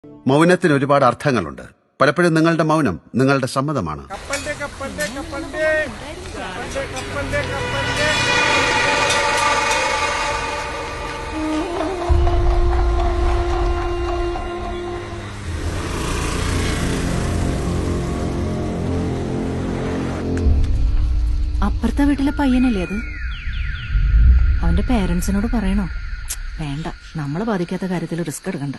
മൗനത്തിന് ഒരുപാട് അർത്ഥങ്ങളുണ്ട്. പലപ്പോഴും നിങ്ങളുടെ മൗനം നിങ്ങളുടെ സമ്മതമാണ്. അപ്പുറത്തെ വീട്ടിലെ പയ്യനല്ലേ അത്? അവന്റെ പേരൻസിനോട് പറയണോ? വേണ്ട, നമ്മളെ ബാധിക്കാത്ത കാര്യത്തിൽ റിസ്ക് എടുക്കണ്ട.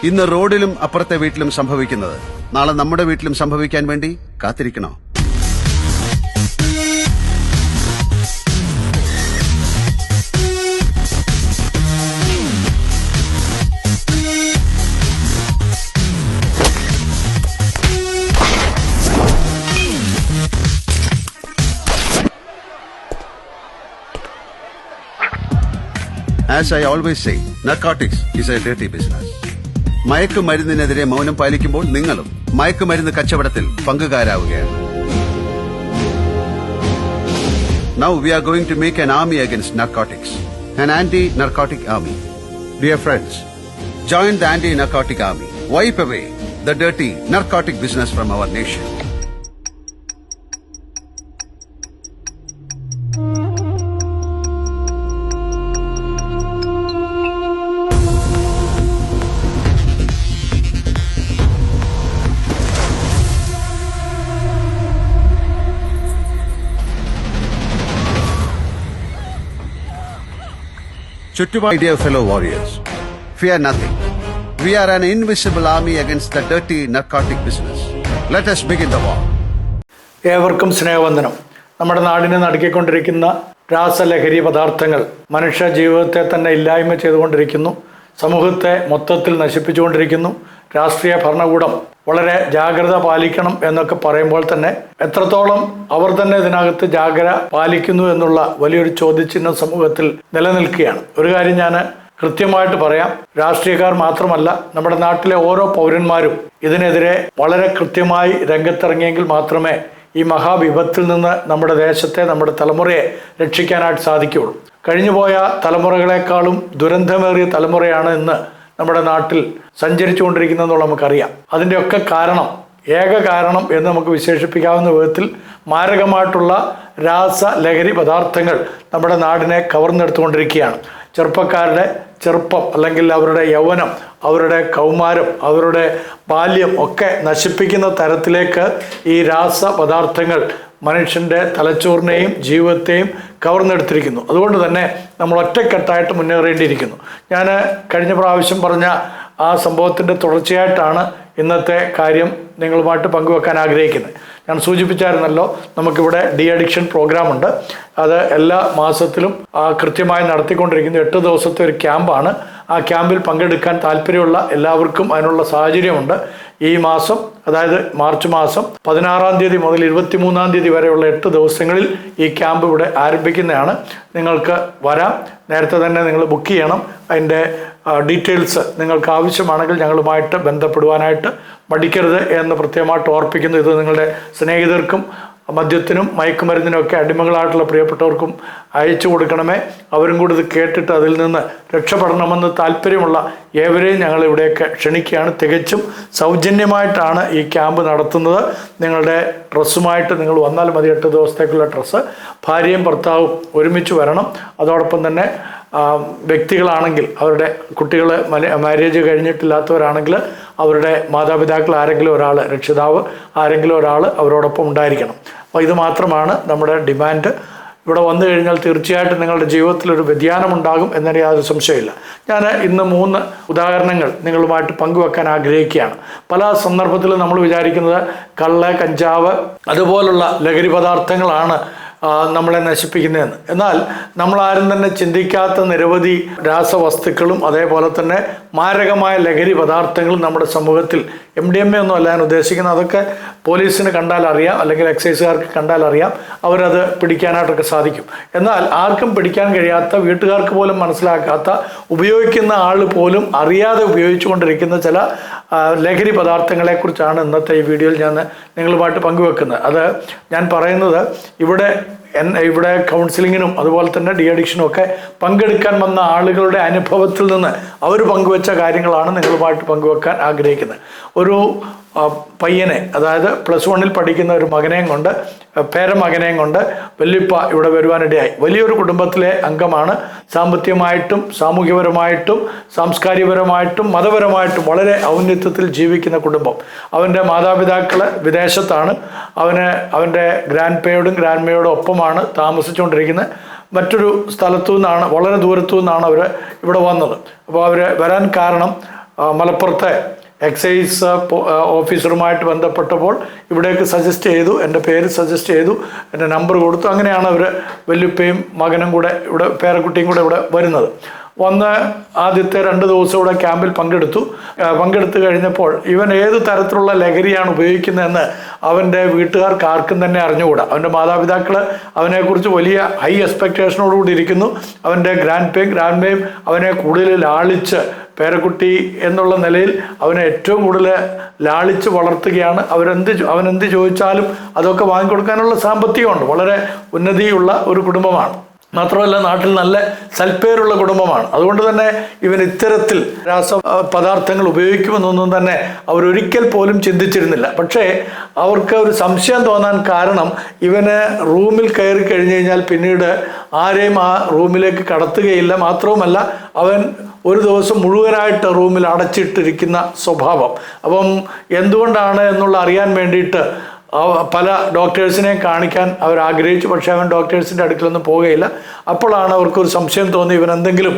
ഇന്ന് റോഡിലും അപ്പുറത്തെ വീട്ടിലും സംഭവിക്കുന്നത് നാളെ നമ്മുടെ വീട്ടിലും സംഭവിക്കാൻ വേണ്ടി കാത്തിരിക്കണോ? As I always say, narcotics is a dirty business. മയക്കുമരുന്നിനെതിരെ മൗനം പാലിക്കുമ്പോൾ നിങ്ങളും മയക്കുമരുന്ന് കച്ചവടത്തിൽ പങ്കുകാരാവുകയാണ്. Now we are going to make an army against narcotics, an anti-narcotic army. Dear friends, join the anti-narcotic army. Wipe away the dirty narcotic business from our nation. My dear fellow warriors, fear nothing. We are an invisible army against the dirty narcotic business. Let us begin the war. ഏവർക്കും സ്നേഹവന്ദനം. നമ്മുടെ നാടിനെ നടുക്കിക്കൊണ്ടിരിക്കുന്ന രാസലഹരി പദാർത്ഥങ്ങൾ മനുഷ്യ ജീവിതത്തെ തന്നെ ഇല്ലായ്മ ചെയ്തുകൊണ്ടിരിക്കുന്നു. സമൂഹത്തെ മൊത്തത്തിൽ നശിപ്പിച്ചുകൊണ്ടിരിക്കുന്നു. രാഷ്ട്രീയ ഭരണകൂടം വളരെ ജാഗ്രത പാലിക്കണം എന്നൊക്കെ പറയുമ്പോൾ തന്നെ എത്രത്തോളം അവർ തന്നെ ഇതിനകത്ത് ജാഗ്രത പാലിക്കുന്നു എന്നുള്ള വലിയൊരു ചോദ്യചിഹ്നം സമൂഹത്തിൽ നിലനിൽക്കുകയാണ്. ഒരു കാര്യം ഞാൻ കൃത്യമായിട്ട് പറയാം, രാഷ്ട്രീയക്കാർ മാത്രമല്ല, നമ്മുടെ നാട്ടിലെ ഓരോ പൗരന്മാരും ഇതിനെതിരെ വളരെ കൃത്യമായി രംഗത്തിറങ്ങിയെങ്കിൽ മാത്രമേ ഈ മഹാവിപത്തിൽ നിന്ന് നമ്മുടെ ദേശത്തെ, നമ്മുടെ തലമുറയെ രക്ഷിക്കാനായിട്ട് സാധിക്കുകയുള്ളൂ. കഴിഞ്ഞുപോയ തലമുറകളെക്കാളും ദുരന്തമേറിയ തലമുറയാണ് ഇന്ന് നമ്മുടെ നാട്ടിൽ സഞ്ചരിച്ചുകൊണ്ടിരിക്കുന്നതെന്നുള്ള നമുക്കറിയാം. അതിൻ്റെയൊക്കെ കാരണം, ഏക കാരണം എന്ന് നമുക്ക് വിശേഷിപ്പിക്കാവുന്ന വിധത്തിൽ മാരകമായിട്ടുള്ള രാസലഹരി പദാർത്ഥങ്ങൾ നമ്മുടെ നാടിനെ കവർന്നെടുത്തുകൊണ്ടിരിക്കുകയാണ്. ചെറുപ്പക്കാരുടെ ചെറുപ്പം, അല്ലെങ്കിൽ അവരുടെ യൗവനം, അവരുടെ കൗമാരം, അവരുടെ ബാല്യം ഒക്കെ നശിപ്പിക്കുന്ന തരത്തിലേക്ക് ഈ രാസപദാർത്ഥങ്ങൾ മനുഷ്യൻ്റെ തലച്ചോറിനെയും ജീവിതത്തെയും കവർന്നെടുത്തിരിക്കുന്നു. അതുകൊണ്ട് തന്നെ നമ്മൾ ഒറ്റക്കെട്ടായിട്ട് മുന്നേറേണ്ടിയിരിക്കുന്നു. ഞാൻ കഴിഞ്ഞ പ്രാവശ്യം പറഞ്ഞ ആ സംഭവത്തിൻ്റെ തുടർച്ചയായിട്ടാണ് ഇന്നത്തെ കാര്യം നിങ്ങളുമായിട്ട് പങ്കുവെക്കാൻ ആഗ്രഹിക്കുന്നത്. ഞാൻ സൂചിപ്പിച്ചായിരുന്നല്ലോ, നമുക്കിവിടെ ഡി അഡിക്ഷൻ പ്രോഗ്രാം ഉണ്ട്. അത് എല്ലാ മാസത്തിലും കൃത്യമായി നടത്തിക്കൊണ്ടിരിക്കുന്നു. 8 ദിവസത്തെ ഒരു ക്യാമ്പാണ്. ആ ക്യാമ്പിൽ പങ്കെടുക്കാൻ താല്പര്യമുള്ള എല്ലാവർക്കും അതിനുള്ള സാഹചര്യമുണ്ട്. ഈ മാസം, അതായത് മാർച്ച് മാസം 16-ാം തീയതി മുതൽ 23-ാം തീയതി വരെയുള്ള 8 ദിവസങ്ങളിൽ ഈ ക്യാമ്പ് ഇവിടെ ആരംഭിക്കുന്നതാണ്. നിങ്ങൾക്ക് വരാം. നേരത്തെ തന്നെ നിങ്ങൾ ബുക്ക് ചെയ്യണം. അതിൻ്റെ ഡീറ്റെയിൽസ് നിങ്ങൾക്ക് ആവശ്യമാണെങ്കിൽ ഞങ്ങളുമായിട്ട് ബന്ധപ്പെടുവാനായിട്ട് മടിക്കരുത് എന്ന് പ്രത്യേകമായിട്ട് ഓർപ്പിക്കുന്നു. ഇത് നിങ്ങളുടെ സ്നേഹിതർക്കും മദ്യത്തിനും മയക്കുമരുന്നിനൊക്കെ അടിമകളായിട്ടുള്ള പ്രിയപ്പെട്ടവർക്കും അയച്ചു കൊടുക്കണമേ. അവരും കൂടി ഇത് കേട്ടിട്ട് അതിൽ നിന്ന് രക്ഷപ്പെടണമെന്ന് താല്പര്യമുള്ള ഏവരെയും ഞങ്ങൾ ഇവിടെയൊക്കെ ക്ഷണിക്കുകയാണ്. തികച്ചും സൗജന്യമായിട്ടാണ് ഈ ക്യാമ്പ് നടത്തുന്നത്. നിങ്ങളുടെ ഡ്രസ്സുമായിട്ട് നിങ്ങൾ വന്നാൽ മതി. 8 ദിവസത്തേക്കുള്ള ഡ്രസ്സ്. ഭാര്യയും ഭർത്താവും ഒരുമിച്ച് വരണം. അതോടൊപ്പം തന്നെ വ്യക്തികളാണെങ്കിൽ, അവരുടെ കുട്ടികൾ മാരേജ് കഴിഞ്ഞിട്ടില്ലാത്തവരാണെങ്കിൽ അവരുടെ മാതാപിതാക്കൾ ആരെങ്കിലും ഒരാൾ, രക്ഷിതാവ് ആരെങ്കിലും ഒരാൾ അവരോടൊപ്പം ഉണ്ടായിരിക്കണം. അപ്പോൾ ഇത് മാത്രമാണ് നമ്മുടെ ഡിമാൻഡ്. ഇവിടെ വന്നു കഴിഞ്ഞാൽ തീർച്ചയായിട്ടും നിങ്ങളുടെ ജീവിതത്തിലൊരു വ്യതിയാനമുണ്ടാകും എന്നതിന് യാതൊരു സംശയമില്ല. ഞാൻ ഇന്ന് 3 ഉദാഹരണങ്ങൾ നിങ്ങളുമായിട്ട് പങ്കുവെക്കാൻ ആഗ്രഹിക്കുകയാണ്. പല സന്ദർഭത്തിലും നമ്മൾ വിചാരിക്കുന്നത് കള്ള്, കഞ്ചാവ് അതുപോലുള്ള ലഹരി പദാർത്ഥങ്ങളാണ് നമ്മളെ നശിപ്പിക്കുന്നതെന്ന്. എന്നാൽ നമ്മളാരും തന്നെ ചിന്തിക്കാത്ത നിരവധി രാസവസ്തുക്കളും അതേപോലെ തന്നെ മാരകമായ ലഹരി പദാർത്ഥങ്ങളും നമ്മുടെ സമൂഹത്തിൽ MDMA ഒന്നും അല്ല ഞാൻ ഉദ്ദേശിക്കുന്നത്. അതൊക്കെ പോലീസിന് കണ്ടാൽ അറിയാം, അല്ലെങ്കിൽ എക്സൈസുകാർക്ക് കണ്ടാൽ അറിയാം, അവരത് പിടിക്കാനായിട്ടൊക്കെ സാധിക്കും. എന്നാൽ ആർക്കും പിടിക്കാൻ കഴിയാത്ത, വീട്ടുകാർക്ക് പോലും മനസ്സിലാക്കാത്ത, ഉപയോഗിക്കുന്ന ആൾ പോലും അറിയാതെ ഉപയോഗിച്ചുകൊണ്ടിരിക്കുന്ന ചില ലഹരി പദാർത്ഥങ്ങളെക്കുറിച്ചാണ് ഇന്നത്തെ ഈ വീഡിയോയിൽ ഞാൻ നിങ്ങളുമായിട്ട് പങ്കുവെക്കുന്നത്. അത് ഞാൻ പറയുന്നത് ഇവിടെ കൗൺസിലിങ്ങിനും അതുപോലെ തന്നെ ഡി അഡിക്ഷനും ഒക്കെ പങ്കെടുക്കാൻ വന്ന ആളുകളുടെ അനുഭവത്തിൽ നിന്ന് അവർ പങ്കുവെച്ച കാര്യങ്ങളാണ് നിങ്ങളുമായിട്ട് പങ്കുവെക്കാൻ ആഗ്രഹിക്കുന്നത്. ഒരു പയ്യനെ, അതായത് +1 പഠിക്കുന്ന ഒരു മകനെയും കൊണ്ട്, പേരമകനെയും കൊണ്ട് വല്യപ്പ ഇവിടെ വരുവാനിടയായി. വലിയൊരു കുടുംബത്തിലെ അംഗമാണ്. സാമ്പത്തികമായിട്ടും സാമൂഹ്യപരമായിട്ടും സാംസ്കാരികപരമായിട്ടും മതപരമായിട്ടും വളരെ ഔന്നത്യത്തിൽ ജീവിക്കുന്ന കുടുംബം. അവൻ്റെ മാതാപിതാക്കൾ വിദേശത്താണ്. അവൻ്റെ ഗ്രാൻഡ് പേയോടും ഒപ്പമാണ് താമസിച്ചുകൊണ്ടിരിക്കുന്നത്. മറ്റൊരു സ്ഥലത്തു നിന്നാണ്, വളരെ ദൂരത്തു നിന്നാണ് അവർ ഇവിടെ വന്നത്. അപ്പോൾ അവർ വരാൻ കാരണം മലപ്പുറത്തെ എക്സൈസ് ഓഫീസറുമായിട്ട് ബന്ധപ്പെട്ടപ്പോൾ ഇവിടേക്ക് സജസ്റ്റ് ചെയ്തു, എൻ്റെ പേര് സജസ്റ്റ് ചെയ്തു, എൻ്റെ നമ്പർ കൊടുത്തു. അങ്ങനെയാണ് അവർ വല്യുപ്പയും മകനും കൂടെ ഇവിടെ, പേരക്കുട്ടിയും കൂടെ ഇവിടെ വരുന്നത്. വന്ന് ആദ്യത്തെ 2 ദിവസം ഇവിടെ ക്യാമ്പിൽ പങ്കെടുത്തു കഴിഞ്ഞപ്പോൾ ഇവൻ ഏത് തരത്തിലുള്ള ലഹരിയാണ് ഉപയോഗിക്കുന്നതെന്ന് അവൻ്റെ വീട്ടുകാർക്ക് ആർക്കും തന്നെ അറിഞ്ഞുകൂടാ. അവൻ്റെ മാതാപിതാക്കൾ അവനെക്കുറിച്ച് വലിയ ഹൈ എക്സ്പെക്റ്റേഷനോടുകൂടി ഇരിക്കുന്നു. അവൻ്റെ ഗ്രാൻഡ് അവനെ കൂടുതൽ ലാളിച്ച്, പേരക്കുട്ടി എന്നുള്ള നിലയിൽ അവനെ ഏറ്റവും കൂടുതൽ ലാളിച്ച് വളർത്തുകയാണ്. അവനെന്ത് ചോദിച്ചാലും അതൊക്കെ വാങ്ങിക്കൊടുക്കാനുള്ള സാമ്പത്തികമുണ്ട്. വളരെ ഉന്നതിയുള്ള ഒരു കുടുംബമാണ്. മാത്രമല്ല നാട്ടിൽ നല്ല സൽപ്പേരുള്ള കുടുംബമാണ്. അതുകൊണ്ട് തന്നെ ഇവൻ ഇത്തരത്തിൽ രാസപദാർത്ഥങ്ങൾ ഉപയോഗിക്കുമെന്നൊന്നും തന്നെ അവരൊരിക്കൽ പോലും ചിന്തിച്ചിരുന്നില്ല. പക്ഷേ അവർക്ക് ഒരു സംശയം തോന്നാൻ കാരണം ഇവന് റൂമിൽ കയറി കഴിഞ്ഞു കഴിഞ്ഞാൽ പിന്നീട് ആരെയും ആ റൂമിലേക്ക് കടത്തുകയില്ല. മാത്രവുമല്ല അവൻ ഒരു ദിവസം മുഴുവനായിട്ട് റൂമിൽ അടച്ചിട്ടിരിക്കുന്ന സ്വഭാവം. അപ്പം എന്തുകൊണ്ടാണ് എന്നുള്ള അറിയാൻ വേണ്ടിയിട്ട് പല ഡോക്ടേഴ്സിനെ കാണിക്കാൻ അവർ ആഗ്രഹിച്ചു. പക്ഷേ അവൻ ഡോക്ടേഴ്സിൻ്റെ അടുക്കലൊന്നും പോവുകയില്ല. അപ്പോഴാണ് അവർക്കൊരു സംശയം തോന്നി, ഇവൻ എന്തെങ്കിലും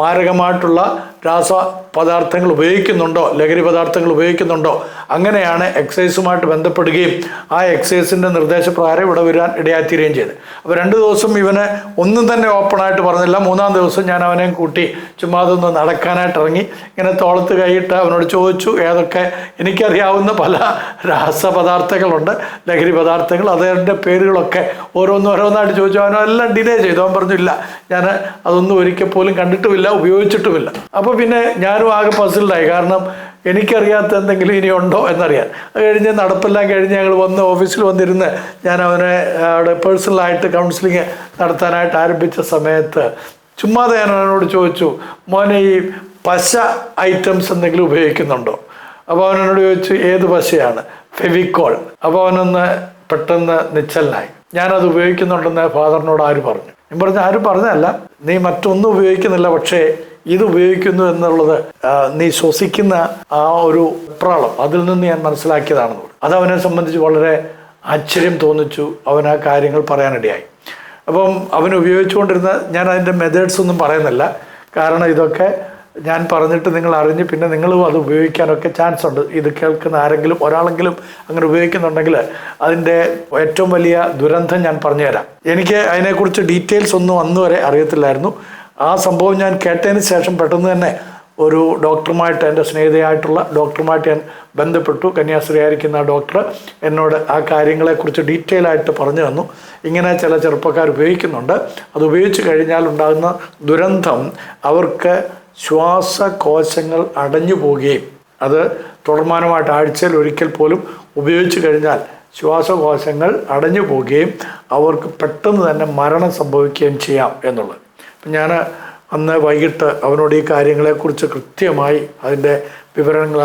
മാരകമായിട്ടുള്ള രാസപദാർത്ഥങ്ങൾ ഉപയോഗിക്കുന്നുണ്ടോ, ലഹരി പദാർത്ഥങ്ങൾ ഉപയോഗിക്കുന്നുണ്ടോ. അങ്ങനെയാണ് എക്സൈസുമായിട്ട് ബന്ധപ്പെടുകയും ആ എക്സൈസിൻ്റെ നിർദ്ദേശപ്രകാരം ഇവിടെ വരാൻ ഇടയാത്തീരുകയും ചെയ്ത്. അപ്പോൾ 2 ദിവസം ഇവന് ഒന്നും തന്നെ ഓപ്പണായിട്ട് പറഞ്ഞില്ല. 3-ാം ദിവസം ഞാൻ അവനെയും കൂട്ടി ചുമ്മാ അതൊന്ന് നടക്കാനായിട്ട് ഇറങ്ങി. ഇങ്ങനെ തോളത്ത് കൈയിട്ട് അവനോട് ചോദിച്ചു, ഏതൊക്കെ എനിക്കറിയാവുന്ന പല രാസപദാർത്ഥങ്ങളുണ്ട്, ലഹരി പദാർത്ഥങ്ങൾ, അതിൻ്റെ പേരുകളൊക്കെ ഓരോന്നായിട്ട് ചോദിച്ചു. അവനെല്ലാം ഡിലേ ചെയ്തു. അവൻ പറഞ്ഞു, ഇല്ല, ഞാൻ അതൊന്നും ഒരിക്കൽ പോലും കണ്ടിട്ടുമില്ല, ഉപയോഗിച്ചിട്ടുമില്ല. അപ്പോൾ പിന്നെ ഞാനും ആകെ പസിൽഡായി. കാരണം എനിക്കറിയാത്ത എന്തെങ്കിലും ഇനി ഉണ്ടോ എന്നറിയാൻ. അത് കഴിഞ്ഞ് നടപ്പെല്ലാം കഴിഞ്ഞ് ഞങ്ങൾ ഓഫീസിൽ വന്നിരുന്ന് ഞാൻ അവനെ അവിടെ പേഴ്സണലായിട്ട് കൗൺസിലിങ് നടത്താനായിട്ട് ആരംഭിച്ച സമയത്ത് ചുമ്മാതെ ഞാൻ അവനോട് ചോദിച്ചു, മോനെ ഈ പശ ഐറ്റംസ് എന്തെങ്കിലും ഉപയോഗിക്കുന്നുണ്ടോ? അപ്പോൾ അവനോട് ചോദിച്ചു, ഏത് പശയാണ്? ഫെവിക്കോൾ. അപ്പോൾ അവനൊന്ന് പെട്ടെന്ന് നിശ്ചലനായി. ഞാനത് ഉപയോഗിക്കുന്നുണ്ടെന്ന് ഫാദറിനോട് ആര് പറഞ്ഞു? ഞാൻ പറഞ്ഞു, ആരും പറഞ്ഞതല്ല, നീ മറ്റൊന്നും ഉപയോഗിക്കുന്നില്ല, പക്ഷേ ഇത് ഉപയോഗിക്കുന്നു എന്നുള്ളത് നീ ശ്വസിക്കുന്ന ആ ഒരു പ്രാളം, അതിൽ നിന്ന് ഞാൻ മനസ്സിലാക്കിയതാണെന്ന്. അതവനെ സംബന്ധിച്ച് വളരെ ആശ്ചര്യം തോന്നിച്ചു. അവൻ ആ കാര്യങ്ങൾ പറയാനിടയായി. അപ്പം അവൻ ഉപയോഗിച്ചുകൊണ്ടിരുന്ന, ഞാൻ അതിൻ്റെ മെത്തേഡ്സ് ഒന്നും പറയുന്നില്ല, കാരണം ഇതൊക്കെ ഞാൻ പറഞ്ഞിട്ട് നിങ്ങൾ അറിഞ്ഞ് പിന്നെ നിങ്ങളും അത് ഉപയോഗിക്കാനൊക്കെ ചാൻസ് ഉണ്ട്. ഇത് കേൾക്കുന്ന ആരെങ്കിലും ഒരാളെങ്കിലും അങ്ങനെ ഉപയോഗിക്കുന്നുണ്ടെങ്കിൽ അതിൻ്റെ ഏറ്റവും വലിയ ദുരന്തം ഞാൻ പറഞ്ഞുതരാം. എനിക്ക് അതിനെക്കുറിച്ച് ഡീറ്റെയിൽസ് ഒന്നും അന്ന് വരെ അറിയത്തില്ലായിരുന്നു. ആ സംഭവം ഞാൻ കേട്ടതിന് ശേഷം പെട്ടെന്ന് തന്നെ ഒരു ഡോക്ടറുമായിട്ട്, എൻ്റെ സ്നേഹിതയായിട്ടുള്ള ഡോക്ടറുമായിട്ട് ഞാൻ ബന്ധപ്പെട്ടു. കന്യാസ്ത്രീ ആയിരിക്കുന്ന ആ ഡോക്ടർ എന്നോട് ആ കാര്യങ്ങളെക്കുറിച്ച് ഡീറ്റെയിൽ ആയിട്ട് പറഞ്ഞു തന്നു. ഇങ്ങനെ ചില ചെറുപ്പക്കാർ ഉപയോഗിക്കുന്നുണ്ട്. അത് ഉപയോഗിച്ച് കഴിഞ്ഞാൽ ഉണ്ടാകുന്ന ദുരന്തം, അവർക്ക് ശ്വാസകോശങ്ങൾ അടഞ്ഞു പോവുകയും, അത് തുടർമാനമായിട്ട് ആഴ്ചയിൽ ഒരിക്കൽ പോലും ഉപയോഗിച്ച് കഴിഞ്ഞാൽ ശ്വാസകോശങ്ങൾ അടഞ്ഞു പോവുകയും അവർക്ക് പെട്ടെന്ന് തന്നെ മരണം സംഭവിക്കുകയും ചെയ്യാം എന്നുള്ളത്. അപ്പം ഞാൻ അന്ന് വൈകിട്ട് അവനോട് ഈ കാര്യങ്ങളെക്കുറിച്ച് കൃത്യമായി അതിൻ്റെ വിവരങ്ങൾ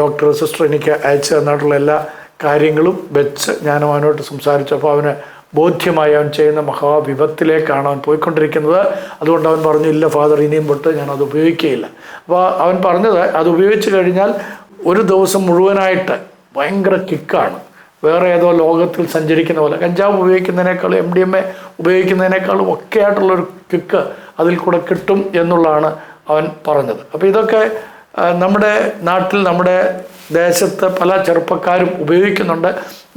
ഡോക്ടർ സിസ്റ്റർ എനിക്ക് അയച്ചു തന്നിട്ടുള്ള എല്ലാ കാര്യങ്ങളും വെച്ച് ഞാൻ അവനോട് സംസാരിച്ചു. അപ്പോൾ അവന് ബോധ്യമായി അവൻ ചെയ്യുന്ന മഹാവിപത്തിലേക്കാണ് അവൻ പോയിക്കൊണ്ടിരിക്കുന്നത്. അതുകൊണ്ട് അവൻ പറഞ്ഞു, ഇല്ല ഫാദർ, ഇനിയും തൊട്ട് ഞാനത് ഉപയോഗിക്കുകയില്ല. അപ്പോൾ അവൻ പറഞ്ഞത്, അത് ഉപയോഗിച്ച് കഴിഞ്ഞാൽ ഒരു ദിവസം മുഴുവനായിട്ട് ഭയങ്കര കിക്കാണ്. വേറെ ഏതോ ലോകത്തിൽ സഞ്ചരിക്കുന്ന പോലെ, കഞ്ചാവ് ഉപയോഗിക്കുന്നതിനേക്കാളും MDMA ഉപയോഗിക്കുന്നതിനേക്കാളും ഒക്കെ ആയിട്ടുള്ളൊരു കിക്ക് അതിൽ കൂടെ കിട്ടും എന്നുള്ളതാണ് അവൻ പറഞ്ഞത്. അപ്പോൾ ഇതൊക്കെ നമ്മുടെ നാട്ടിൽ, നമ്മുടെ ദേശത്ത് പല ചെറുപ്പക്കാരും ഉപയോഗിക്കുന്നുണ്ട്.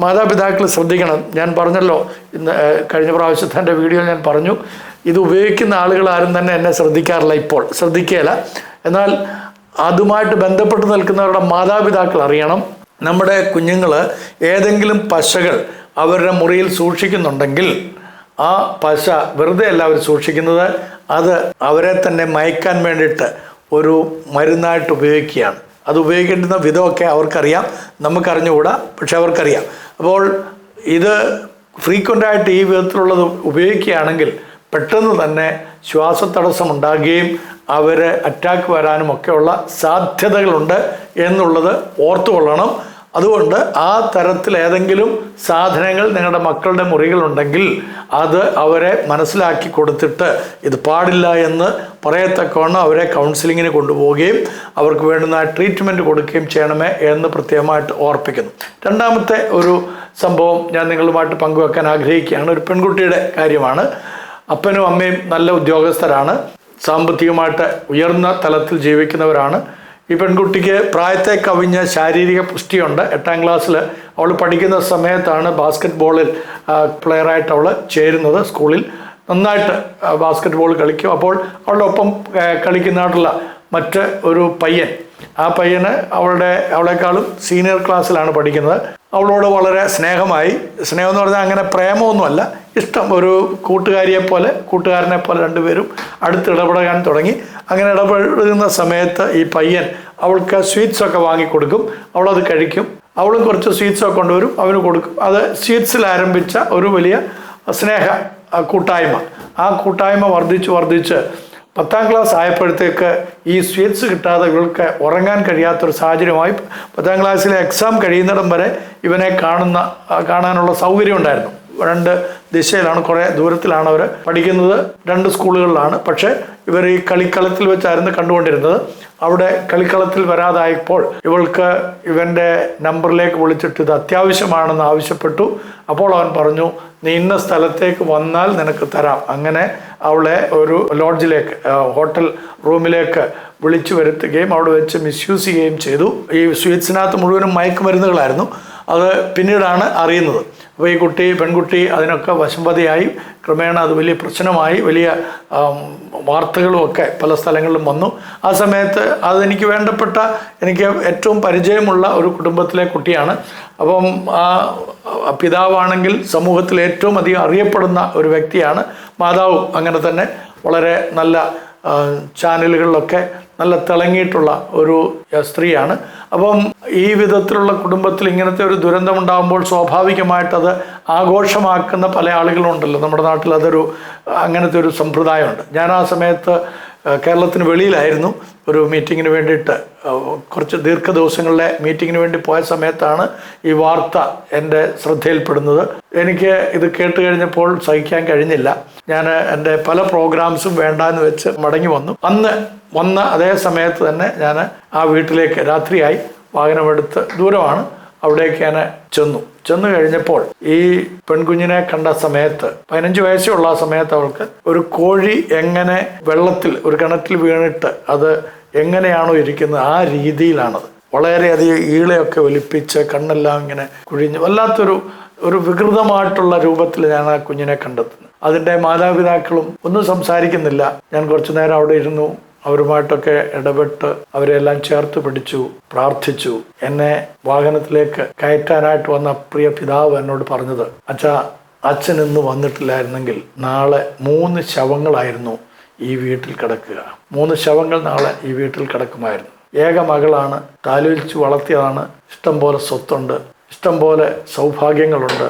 മാതാപിതാക്കൾ ശ്രദ്ധിക്കണം. ഞാൻ പറഞ്ഞല്ലോ, ഇന്ന് കഴിഞ്ഞ പ്രാവശ്യത്തെ എൻ്റെ വീഡിയോയിൽ ഞാൻ പറഞ്ഞു, ഇത് ഉപയോഗിക്കുന്ന ആളുകൾ ആരും തന്നെ എന്നെ ശ്രദ്ധിക്കാറില്ല, ഇപ്പോൾ ശ്രദ്ധിക്കുകയില്ല. എന്നാൽ അതുമായിട്ട് ബന്ധപ്പെട്ട് നിൽക്കുന്നവരുടെ മാതാപിതാക്കൾ അറിയണം, നമ്മുടെ കുഞ്ഞുങ്ങൾ ഏതെങ്കിലും പശകൾ അവരുടെ മുറിയിൽ സൂക്ഷിക്കുന്നുണ്ടെങ്കിൽ ആ പശ വെറുതെ അല്ല അവർ സൂക്ഷിക്കുന്നത്, അത് അവരെ തന്നെ മയക്കാൻ വേണ്ടിയിട്ട് ഒരു മരുന്നായിട്ട് ഉപയോഗിക്കുകയാണ്. അത് ഉപയോഗിക്കേണ്ടുന്ന വിധമൊക്കെ അവർക്കറിയാം, നമുക്കറിഞ്ഞുകൂടാ, പക്ഷെ അവർക്കറിയാം. അപ്പോൾ ഇത് ഫ്രീക്വൻ്റായിട്ട് ഈ വിധത്തിലുള്ളത് ഉപയോഗിക്കുകയാണെങ്കിൽ പെട്ടെന്ന് തന്നെ ശ്വാസതടസ്സം ഉണ്ടാകുകയും അവർ അറ്റാക്ക് വരാനും ഒക്കെയുള്ള സാധ്യതകളുണ്ട് എന്നുള്ളത് ഓർത്തുകൊള്ളണം. അതുകൊണ്ട് ആ തരത്തിൽ ഏതെങ്കിലും സാധനങ്ങൾ നിങ്ങളുടെ മക്കളുടെ മുറികളുണ്ടെങ്കിൽ അത് അവരെ മനസ്സിലാക്കി കൊടുത്തിട്ട് ഇത് പാടില്ല എന്ന് പറയത്തക്കവണ്ണം അവരെ കൗൺസിലിങ്ങിന് കൊണ്ടുപോവുകയും അവർക്ക് വേണ്ടുന്ന ട്രീറ്റ്മെൻറ്റ് കൊടുക്കുകയും ചെയ്യണമേ എന്ന് പ്രത്യേകമായിട്ട് ഓർപ്പിക്കുന്നു. രണ്ടാമത്തെ ഒരു സംഭവം ഞാൻ നിങ്ങളുമായിട്ട് പങ്കുവെക്കാൻ ആഗ്രഹിക്കുകയാണ്. ഒരു പെൺകുട്ടിയുടെ കാര്യമാണ്. അപ്പനും അമ്മയും നല്ല ഉദ്യോഗസ്ഥരാണ്, സാമ്പത്തികമായിട്ട് ഉയർന്ന തലത്തിൽ ജീവിക്കുന്നവരാണ്. ഈ പെൺകുട്ടിക്ക് പ്രായത്തെ കവിഞ്ഞ ശാരീരിക പുഷ്ടിയുണ്ട്. 8ാം ക്ലാസ്സിൽ അവൾ പഠിക്കുന്ന സമയത്താണ് ബാസ്ക്കറ്റ് ബോളിൽ പ്ലെയറായിട്ട് അവൾ ചേരുന്നത്. സ്കൂളിൽ നന്നായിട്ട് ബാസ്ക്കറ്റ് ബോൾ കളിക്കും. അപ്പോൾ അവളുടെ ഒപ്പം കളിക്കുന്നതായിട്ടുള്ള മറ്റ് ഒരു പയ്യൻ, ആ പയ്യന് അവളെക്കാളും സീനിയർ ക്ലാസ്സിലാണ് പഠിക്കുന്നത്. അവളോട് വളരെ സ്നേഹമായി, സ്നേഹം എന്ന് പറഞ്ഞാൽ അങ്ങനെ പ്രേമമൊന്നുമല്ല, ഇഷ്ടം, ഒരു കൂട്ടുകാരിയെ പോലെ, കൂട്ടുകാരനെ പോലെ രണ്ടുപേരും അടുത്ത് ഇടപെടാൻ തുടങ്ങി. അങ്ങനെ ഇടപെടുന്ന സമയത്ത് ഈ പയ്യൻ അവൾക്ക് സ്വീറ്റ്സൊക്കെ വാങ്ങിക്കൊടുക്കും, അവളത് കഴിക്കും. അവളും കുറച്ച് സ്വീറ്റ്സൊക്കെ കൊണ്ടുവരും, അവന് കൊടുക്കും. അത് സ്വീറ്റ്സിൽ ആരംഭിച്ച ഒരു വലിയ സ്നേഹ കൂട്ടായ്മ. ആ കൂട്ടായ്മ വർദ്ധിച്ച് 10ാം ക്ലാസ് ആയപ്പോഴത്തേക്ക് ഈ സ്വീറ്റ്സ് കിട്ടാതെ ഇവൾക്ക് ഉറങ്ങാൻ കഴിയാത്തൊരു സാഹചര്യമായി. 10ാം ക്ലാസ്സിലെ എക്സാം കഴിയുന്നിടം വരെ ഇവനെ കാണാനുള്ള സൗകര്യം ഉണ്ടായിരുന്നു. 2 ദിശയിലാണ്, കുറേ ദൂരത്തിലാണ് അവർ പഠിക്കുന്നത്, 2 സ്കൂളുകളിലാണ്. പക്ഷേ ഇവർ ഈ കളിക്കളത്തിൽ വെച്ചായിരുന്നു കണ്ടുകൊണ്ടിരുന്നത്. അവിടെ കളിക്കളത്തിൽ വരാതായപ്പോൾ ഇവൾക്ക് ഇവൻ്റെ നമ്പറിലേക്ക് വിളിച്ചിട്ട് ഇത് അത്യാവശ്യമാണെന്ന് ആവശ്യപ്പെട്ടു. അപ്പോൾ അവൻ പറഞ്ഞു, നീ ഇന്ന സ്ഥലത്തേക്ക് വന്നാൽ നിനക്ക് തരാം. അങ്ങനെ അവളെ ഒരു ലോഡ്ജിലേക്ക്, ഹോട്ടൽ റൂമിലേക്ക് വിളിച്ചു വരുത്തുകയും അവിടെ വെച്ച് മിസ്യൂസ് ചെയ്യുകയും ചെയ്തു. ഈ സ്വീറ്റ്സിനകത്ത് മുഴുവനും മയക്കുമരുന്നുകളായിരുന്നു. അത് പിന്നീടാണ് അറിയുന്നത്. അപ്പോൾ ഈ പെൺകുട്ടി അതിനൊക്കെ വശംവദയായി. ക്രമേണ അത് വലിയ പ്രശ്നമായി, വലിയ വാർത്തകളും ഒക്കെ പല സ്ഥലങ്ങളിലും വന്നു. ആ സമയത്ത് അതെനിക്ക് വേണ്ടപ്പെട്ട, എനിക്ക് ഏറ്റവും പരിചയമുള്ള ഒരു കുടുംബത്തിലെ കുട്ടിയാണ്. അപ്പം ആ പിതാവാണെങ്കിൽ സമൂഹത്തിൽ ഏറ്റവും അധികം അറിയപ്പെടുന്ന ഒരു വ്യക്തിയാണ്. മാതാവും അങ്ങനെ തന്നെ വളരെ നല്ല ചാനലുകളിലൊക്കെ നല്ല തിളങ്ങിയിട്ടുള്ള ഒരു സ്ത്രീയാണ്. അപ്പം ഈ വിധത്തിലുള്ള കുടുംബത്തിൽ ഇങ്ങനത്തെ ഒരു ദുരന്തം ഉണ്ടാകുമ്പോൾ സ്വാഭാവികമായിട്ടത് ആഘോഷമാക്കുന്ന പല ആളുകളുണ്ടല്ലോ നമ്മുടെ നാട്ടിൽ. അങ്ങനത്തെ ഒരു സമ്പ്രദായമുണ്ട്. ഞാൻ ആ സമയത്ത് കേരളത്തിന് വെളിയിലായിരുന്നു ഒരു മീറ്റിങ്ങിന് വേണ്ടിയിട്ട്, കുറച്ച് ദീർഘദിവസങ്ങളിലെ മീറ്റിങ്ങിന് വേണ്ടി പോയ സമയത്താണ് ഈ വാർത്ത എൻ്റെ ശ്രദ്ധയിൽപ്പെടുന്നത്. എനിക്ക് ഇത് കേട്ട് കഴിഞ്ഞപ്പോൾ സഹിക്കാൻ കഴിഞ്ഞില്ല. ഞാൻ എൻ്റെ പല പ്രോഗ്രാംസും വേണ്ടാന്ന് വെച്ച് മടങ്ങി വന്നു. അന്ന് വന്ന അതേ സമയത്ത് തന്നെ ഞാൻ ആ വീട്ടിലേക്ക് രാത്രിയായി വാഹനമെടുത്ത്, ദൂരമാണ്, അവിടേക്ക് ഞാൻ ചെന്നു കഴിഞ്ഞപ്പോൾ ഈ പെൺകുഞ്ഞിനെ കണ്ട സമയത്ത്, 15 വയസ്സേ ഉള്ള ആ സമയത്ത്, അവൾക്ക് ഒരു കോഴി എങ്ങനെ വെള്ളത്തിൽ ഒരു കിണറ്റിൽ വീണിട്ട് അത് എങ്ങനെയാണോ ഇരിക്കുന്നത് ആ രീതിയിലാണത്. വളരെയധികം ഈളയൊക്കെ ഒലിപ്പിച്ച് കണ്ണെല്ലാം ഇങ്ങനെ കുഴിഞ്ഞ് വല്ലാത്തൊരു വികൃതമായിട്ടുള്ള രൂപത്തിൽ ഞാൻ ആ കുഞ്ഞിനെ കണ്ടെത്തുന്നു. അതിൻ്റെ മാതാപിതാക്കളും ഒന്നും സംസാരിക്കുന്നില്ല. ഞാൻ കുറച്ചു നേരം അവിടെ ഇരുന്നു, അവരുമായിട്ടൊക്കെ ഇടപെട്ട് അവരെല്ലാം ചേർത്ത് പിടിച്ചു, പ്രാർത്ഥിച്ചു. എന്നെ വാഹനത്തിലേക്ക് കയറ്റാനായിട്ട് വന്ന പ്രിയ പിതാവ് എന്നോട് പറഞ്ഞത്, അച്ഛൻ ഇന്ന് വന്നിട്ടില്ലായിരുന്നെങ്കിൽ നാളെ 3 ശവങ്ങളായിരുന്നു ഈ വീട്ടിൽ കിടക്കുക. 3 ശവങ്ങൾ നാളെ ഈ വീട്ടിൽ കിടക്കുമായിരുന്നു. ഏക മകളാണ്, താലോലിച്ച് വളർത്തിയതാണ്, ഇഷ്ടം പോലെ സ്വത്തുണ്ട്, ഇഷ്ടം പോലെ സൗഭാഗ്യങ്ങളുണ്ട്,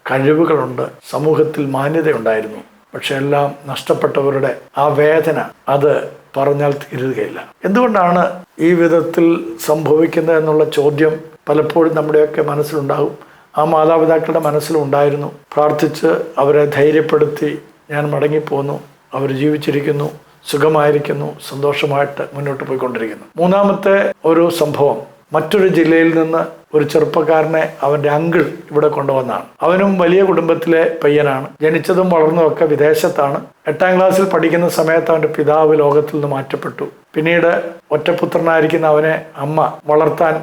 കഴിവുകളുണ്ട്, സമൂഹത്തിൽ മാന്യതയുണ്ടായിരുന്നു. പക്ഷെ എല്ലാം നഷ്ടപ്പെട്ടവരുടെ ആ വേദന അത് പറഞ്ഞാൽ തീരുകയില്ല. എന്തുകൊണ്ടാണ് ഈ വിധത്തിൽ സംഭവിക്കുന്നത് എന്നുള്ള ചോദ്യം പലപ്പോഴും നമ്മുടെയൊക്കെ മനസ്സിലുണ്ടാകും. ആ മാതാപിതാക്കളുടെ മനസ്സിലും ഉണ്ടായിരുന്നു. പ്രാർത്ഥിച്ച് അവരെ ധൈര്യപ്പെടുത്തി ഞാൻ മടങ്ങിപ്പോന്നു. അവർ ജീവിച്ചിരിക്കുന്നു, സുഖമായിരിക്കുന്നു, സന്തോഷമായിട്ട് മുന്നോട്ട് പോയിക്കൊണ്ടിരിക്കുന്നു. മൂന്നാമത്തെ ഒരു സംഭവം, മറ്റൊരു ജില്ലയിൽ നിന്ന് ഒരു ചെറുപ്പക്കാരനെ അവന്റെ അങ്കിൾ ഇവിടെ കൊണ്ടുവന്നാണ്. അവനും വലിയ കുടുംബത്തിലെ പയ്യനാണ്. ജനിച്ചതും വളർന്നതൊക്കെ വിദേശത്താണ്. 8ാം ക്ലാസ്സിൽ പഠിക്കുന്ന സമയത്ത് അവന്റെ പിതാവ് ലോകത്തിൽ നിന്ന് മാറ്റപ്പെട്ടു. പിന്നീട് ഒറ്റപുത്രനായിരിക്കുന്ന അവനെ അമ്മ വളർത്താൻ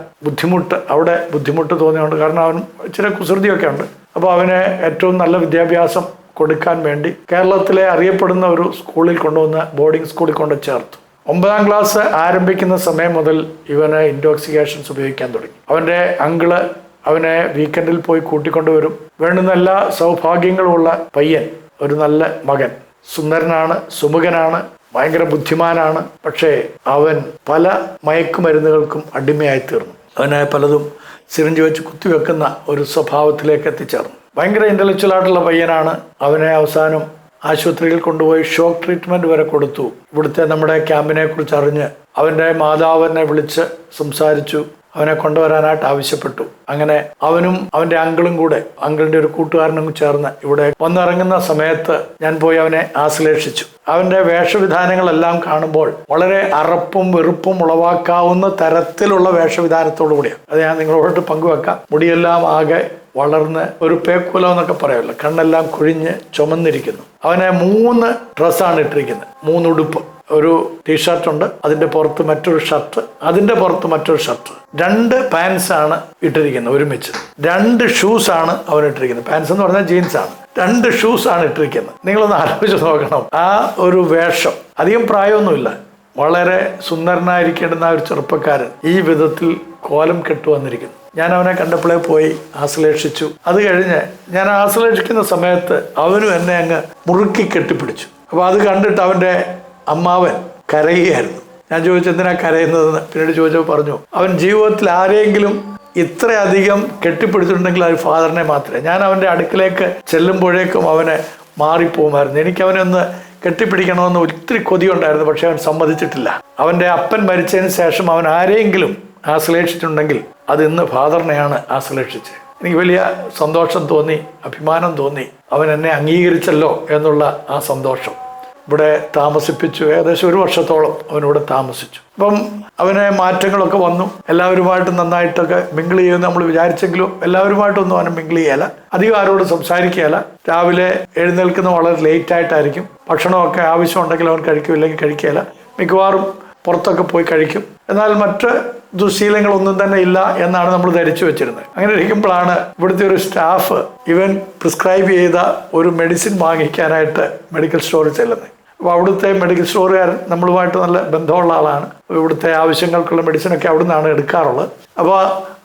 അവിടെ ബുദ്ധിമുട്ട് തോന്നിയുണ്ട്. കാരണം അവൻ ഇച്ചിരി കുസൃതിയൊക്കെ ഉണ്ട്. അപ്പോൾ അവന് ഏറ്റവും നല്ല വിദ്യാഭ്യാസം കൊടുക്കാൻ വേണ്ടി കേരളത്തിലെ അറിയപ്പെടുന്ന ഒരു സ്കൂളിൽ കൊണ്ടുവന്ന് ബോർഡിംഗ് സ്കൂളിൽ കൊണ്ട് ചേർത്തു. 9ാം ക്ലാസ് ആരംഭിക്കുന്ന സമയം മുതൽ ഇവന് ഇൻടോക്സിക്കേഷൻസ് ഉപയോഗിക്കാൻ തുടങ്ങി. അവന്റെ അങ്കിള് അവനെ വീക്കെൻഡിൽ പോയി കൂട്ടിക്കൊണ്ടുവരും. വേണ്ടുന്ന എല്ലാ സൗഭാഗ്യങ്ങളുമുള്ള പയ്യൻ, ഒരു നല്ല മകൻ, സുന്ദരനാണ്, സുമുഖനാണ്, ഭയങ്കര ബുദ്ധിമാനാണ്. പക്ഷേ അവൻ പല മയക്കുമരുന്നുകൾക്കും അടിമയായി തീർന്നു. അവനെ പലതും സിറിഞ്ച് വെച്ച് കുത്തിവെക്കുന്ന ഒരു സ്വഭാവത്തിലേക്ക് എത്തിച്ചേർന്നു. ഭയങ്കര ഇന്റലക്ച്വൽ ആയിട്ടുള്ള പയ്യനാണ്. അവനെ അവസാനം ആശുപത്രിയിൽ കൊണ്ടുപോയി ഷോക്ക് ട്രീറ്റ്മെന്റ് വരെ കൊടുത്തു. ഇവിടുത്തെ നമ്മുടെ ക്യാമ്പിനെ കുറിച്ച് അറിഞ്ഞ് അവന്റെ മാതാവിനെ വിളിച്ച് സംസാരിച്ചു. അവനെ കൊണ്ടുവരാനായിട്ട് ആവശ്യപ്പെട്ടു. അങ്ങനെ അവനും അവന്റെ അങ്കിളും കൂടെ, അങ്കിളിന്റെ ഒരു കൂട്ടുകാരനും ചേർന്ന് ഇവിടെ വന്നിറങ്ങുന്ന സമയത്ത് ഞാൻ പോയി അവനെ ആശ്ലേഷിച്ചു. അവന്റെ വേഷവിധാനങ്ങളെല്ലാം കാണുമ്പോൾ വളരെ അറപ്പും വെറുപ്പും ഉളവാക്കാവുന്ന തരത്തിലുള്ള വേഷവിധാനത്തോടു കൂടിയാണ്. അത് ഞാൻ നിങ്ങളോട് പങ്കുവെക്കാം. മുടിയെല്ലാം ആകെ വളർന്ന് ഒരു പേക്കുലം എന്നൊക്കെ പറയുമല്ലോ, കണ്ണെല്ലാം കുഴിഞ്ഞ് ചുമന്നിരിക്കുന്നു. അവനെ 3 ഡ്രസ്സാണ് ഇട്ടിരിക്കുന്നത്, 3 ഉടുപ്പ്. ഒരു ടീഷർട്ട് ഉണ്ട്, അതിന്റെ പുറത്ത് മറ്റൊരു ഷർട്ട്, അതിന്റെ പുറത്ത് മറ്റൊരു ഷർട്ട്, 2 പാൻസ് ആണ് ഇട്ടിരിക്കുന്നത് ഒരുമിച്ച്. 2 ഷൂസ് ആണ് അവൻ ഇട്ടിരിക്കുന്നത്. പാൻസ് എന്ന് പറഞ്ഞാൽ ജീൻസ് ആണ്. 2 ഷൂസ് ആണ് ഇട്ടിരിക്കുന്നത്. നിങ്ങളൊന്ന് ആലോചിച്ച് നോക്കണം. ആ ഒരു വേഷം, അധികം പ്രായമൊന്നുമില്ല, വളരെ സുന്ദരനായിരിക്കേണ്ടുന്ന ഒരു ചെറുപ്പക്കാരൻ ഈ വിധത്തിൽ കോലം കെട്ടു വന്നിരിക്കുന്നു. ഞാൻ അവനെ കണ്ടപ്പോഴേ പോയി ആശ്ലേഷിച്ചു. അത് കഴിഞ്ഞ് ഞാൻ ആശ്ലേഷിക്കുന്ന സമയത്ത് അവനും എന്നെ അങ്ങ് മുറുക്കി കെട്ടിപ്പിടിച്ചു. അപ്പോൾ അത് കണ്ടിട്ട് അവൻ്റെ അമ്മാവൻ കരയുകയായിരുന്നു. ഞാൻ ചോദിച്ചു എന്തിനാ കരയുന്നതെന്ന്. പിന്നീട് ചോദിച്ചപ്പോൾ പറഞ്ഞു, അവൻ ജീവിതത്തിൽ ആരെങ്കിലും ഇത്രയധികം കെട്ടിപ്പിടിച്ചിട്ടുണ്ടെങ്കിൽ അത് ഫാദറിനെ മാത്രമേ. ഞാൻ അവൻ്റെ അടുക്കിലേക്ക് ചെല്ലുമ്പോഴേക്കും അവനെ മാറിപ്പോകുമായിരുന്നു. എനിക്ക് അവനെ ഒന്ന് കെട്ടിപ്പിടിക്കണമെന്ന് ഒത്തിരി കൊതിയുണ്ടായിരുന്നു. പക്ഷെ അവൻ സമ്മതിച്ചിട്ടില്ല. അവൻ്റെ അപ്പൻ മരിച്ചതിന് ശേഷം അവൻ ആരെങ്കിലും ആശ്ലേഷിച്ചിട്ടുണ്ടെങ്കിൽ അത് ഇന്ന് ഫാദറിനെയാണ് ആശ്ലേഷിച്ചത്. എനിക്ക് വലിയ സന്തോഷം തോന്നി, അഭിമാനം തോന്നി. അവൻ എന്നെ അംഗീകരിച്ചല്ലോ എന്നുള്ള ആ സന്തോഷം. ഇവിടെ താമസിപ്പിച്ചു. ഏകദേശം 1 വർഷത്തോളം അവനിവിടെ താമസിച്ചു. അപ്പം അവന് മാറ്റങ്ങളൊക്കെ വന്നു. എല്ലാവരുമായിട്ട് നന്നായിട്ടൊക്കെ മിങ്കിൾ ചെയ്യുമെന്ന് നമ്മൾ വിചാരിച്ചെങ്കിലും എല്ലാവരുമായിട്ടൊന്നും അവന് മിങ്കിൾ ചെയ്യല. അധികം ആരോടും സംസാരിക്കുകയല്ല. രാവിലെ എഴുന്നേൽക്കുന്ന വളരെ ലേറ്റായിട്ടായിരിക്കും. ഭക്ഷണമൊക്കെ ആവശ്യമുണ്ടെങ്കിൽ അവൻ കഴിക്കും, ഇല്ലെങ്കിൽ കഴിക്കുകയില്ല. മിക്കവാറും പുറത്തൊക്കെ പോയി കഴിക്കും. എന്നാൽ മറ്റ് ദുശീലങ്ങളൊന്നും തന്നെ ഇല്ല എന്നാണ് നമ്മൾ ധരിച്ചു വെച്ചിരുന്നത്. അങ്ങനെ ഇരിക്കുമ്പോഴാണ് ഇവിടുത്തെ ഒരു സ്റ്റാഫ് ഇവൻ പ്രിസ്ക്രൈബ് ചെയ്ത ഒരു മെഡിസിൻ വാങ്ങിക്കാനായിട്ട് മെഡിക്കൽ സ്റ്റോറിൽ ചെല്ലുന്നത്. അപ്പോൾ അവിടുത്തെ മെഡിക്കൽ സ്റ്റോറുകാരൻ നമ്മളുമായിട്ട് നല്ല ബന്ധമുള്ള ആളാണ്. ഇവിടുത്തെ ആവശ്യങ്ങൾക്കുള്ള മെഡിസിനൊക്കെ അവിടെ നിന്നാണ് എടുക്കാറുള്ളത്. അപ്പോൾ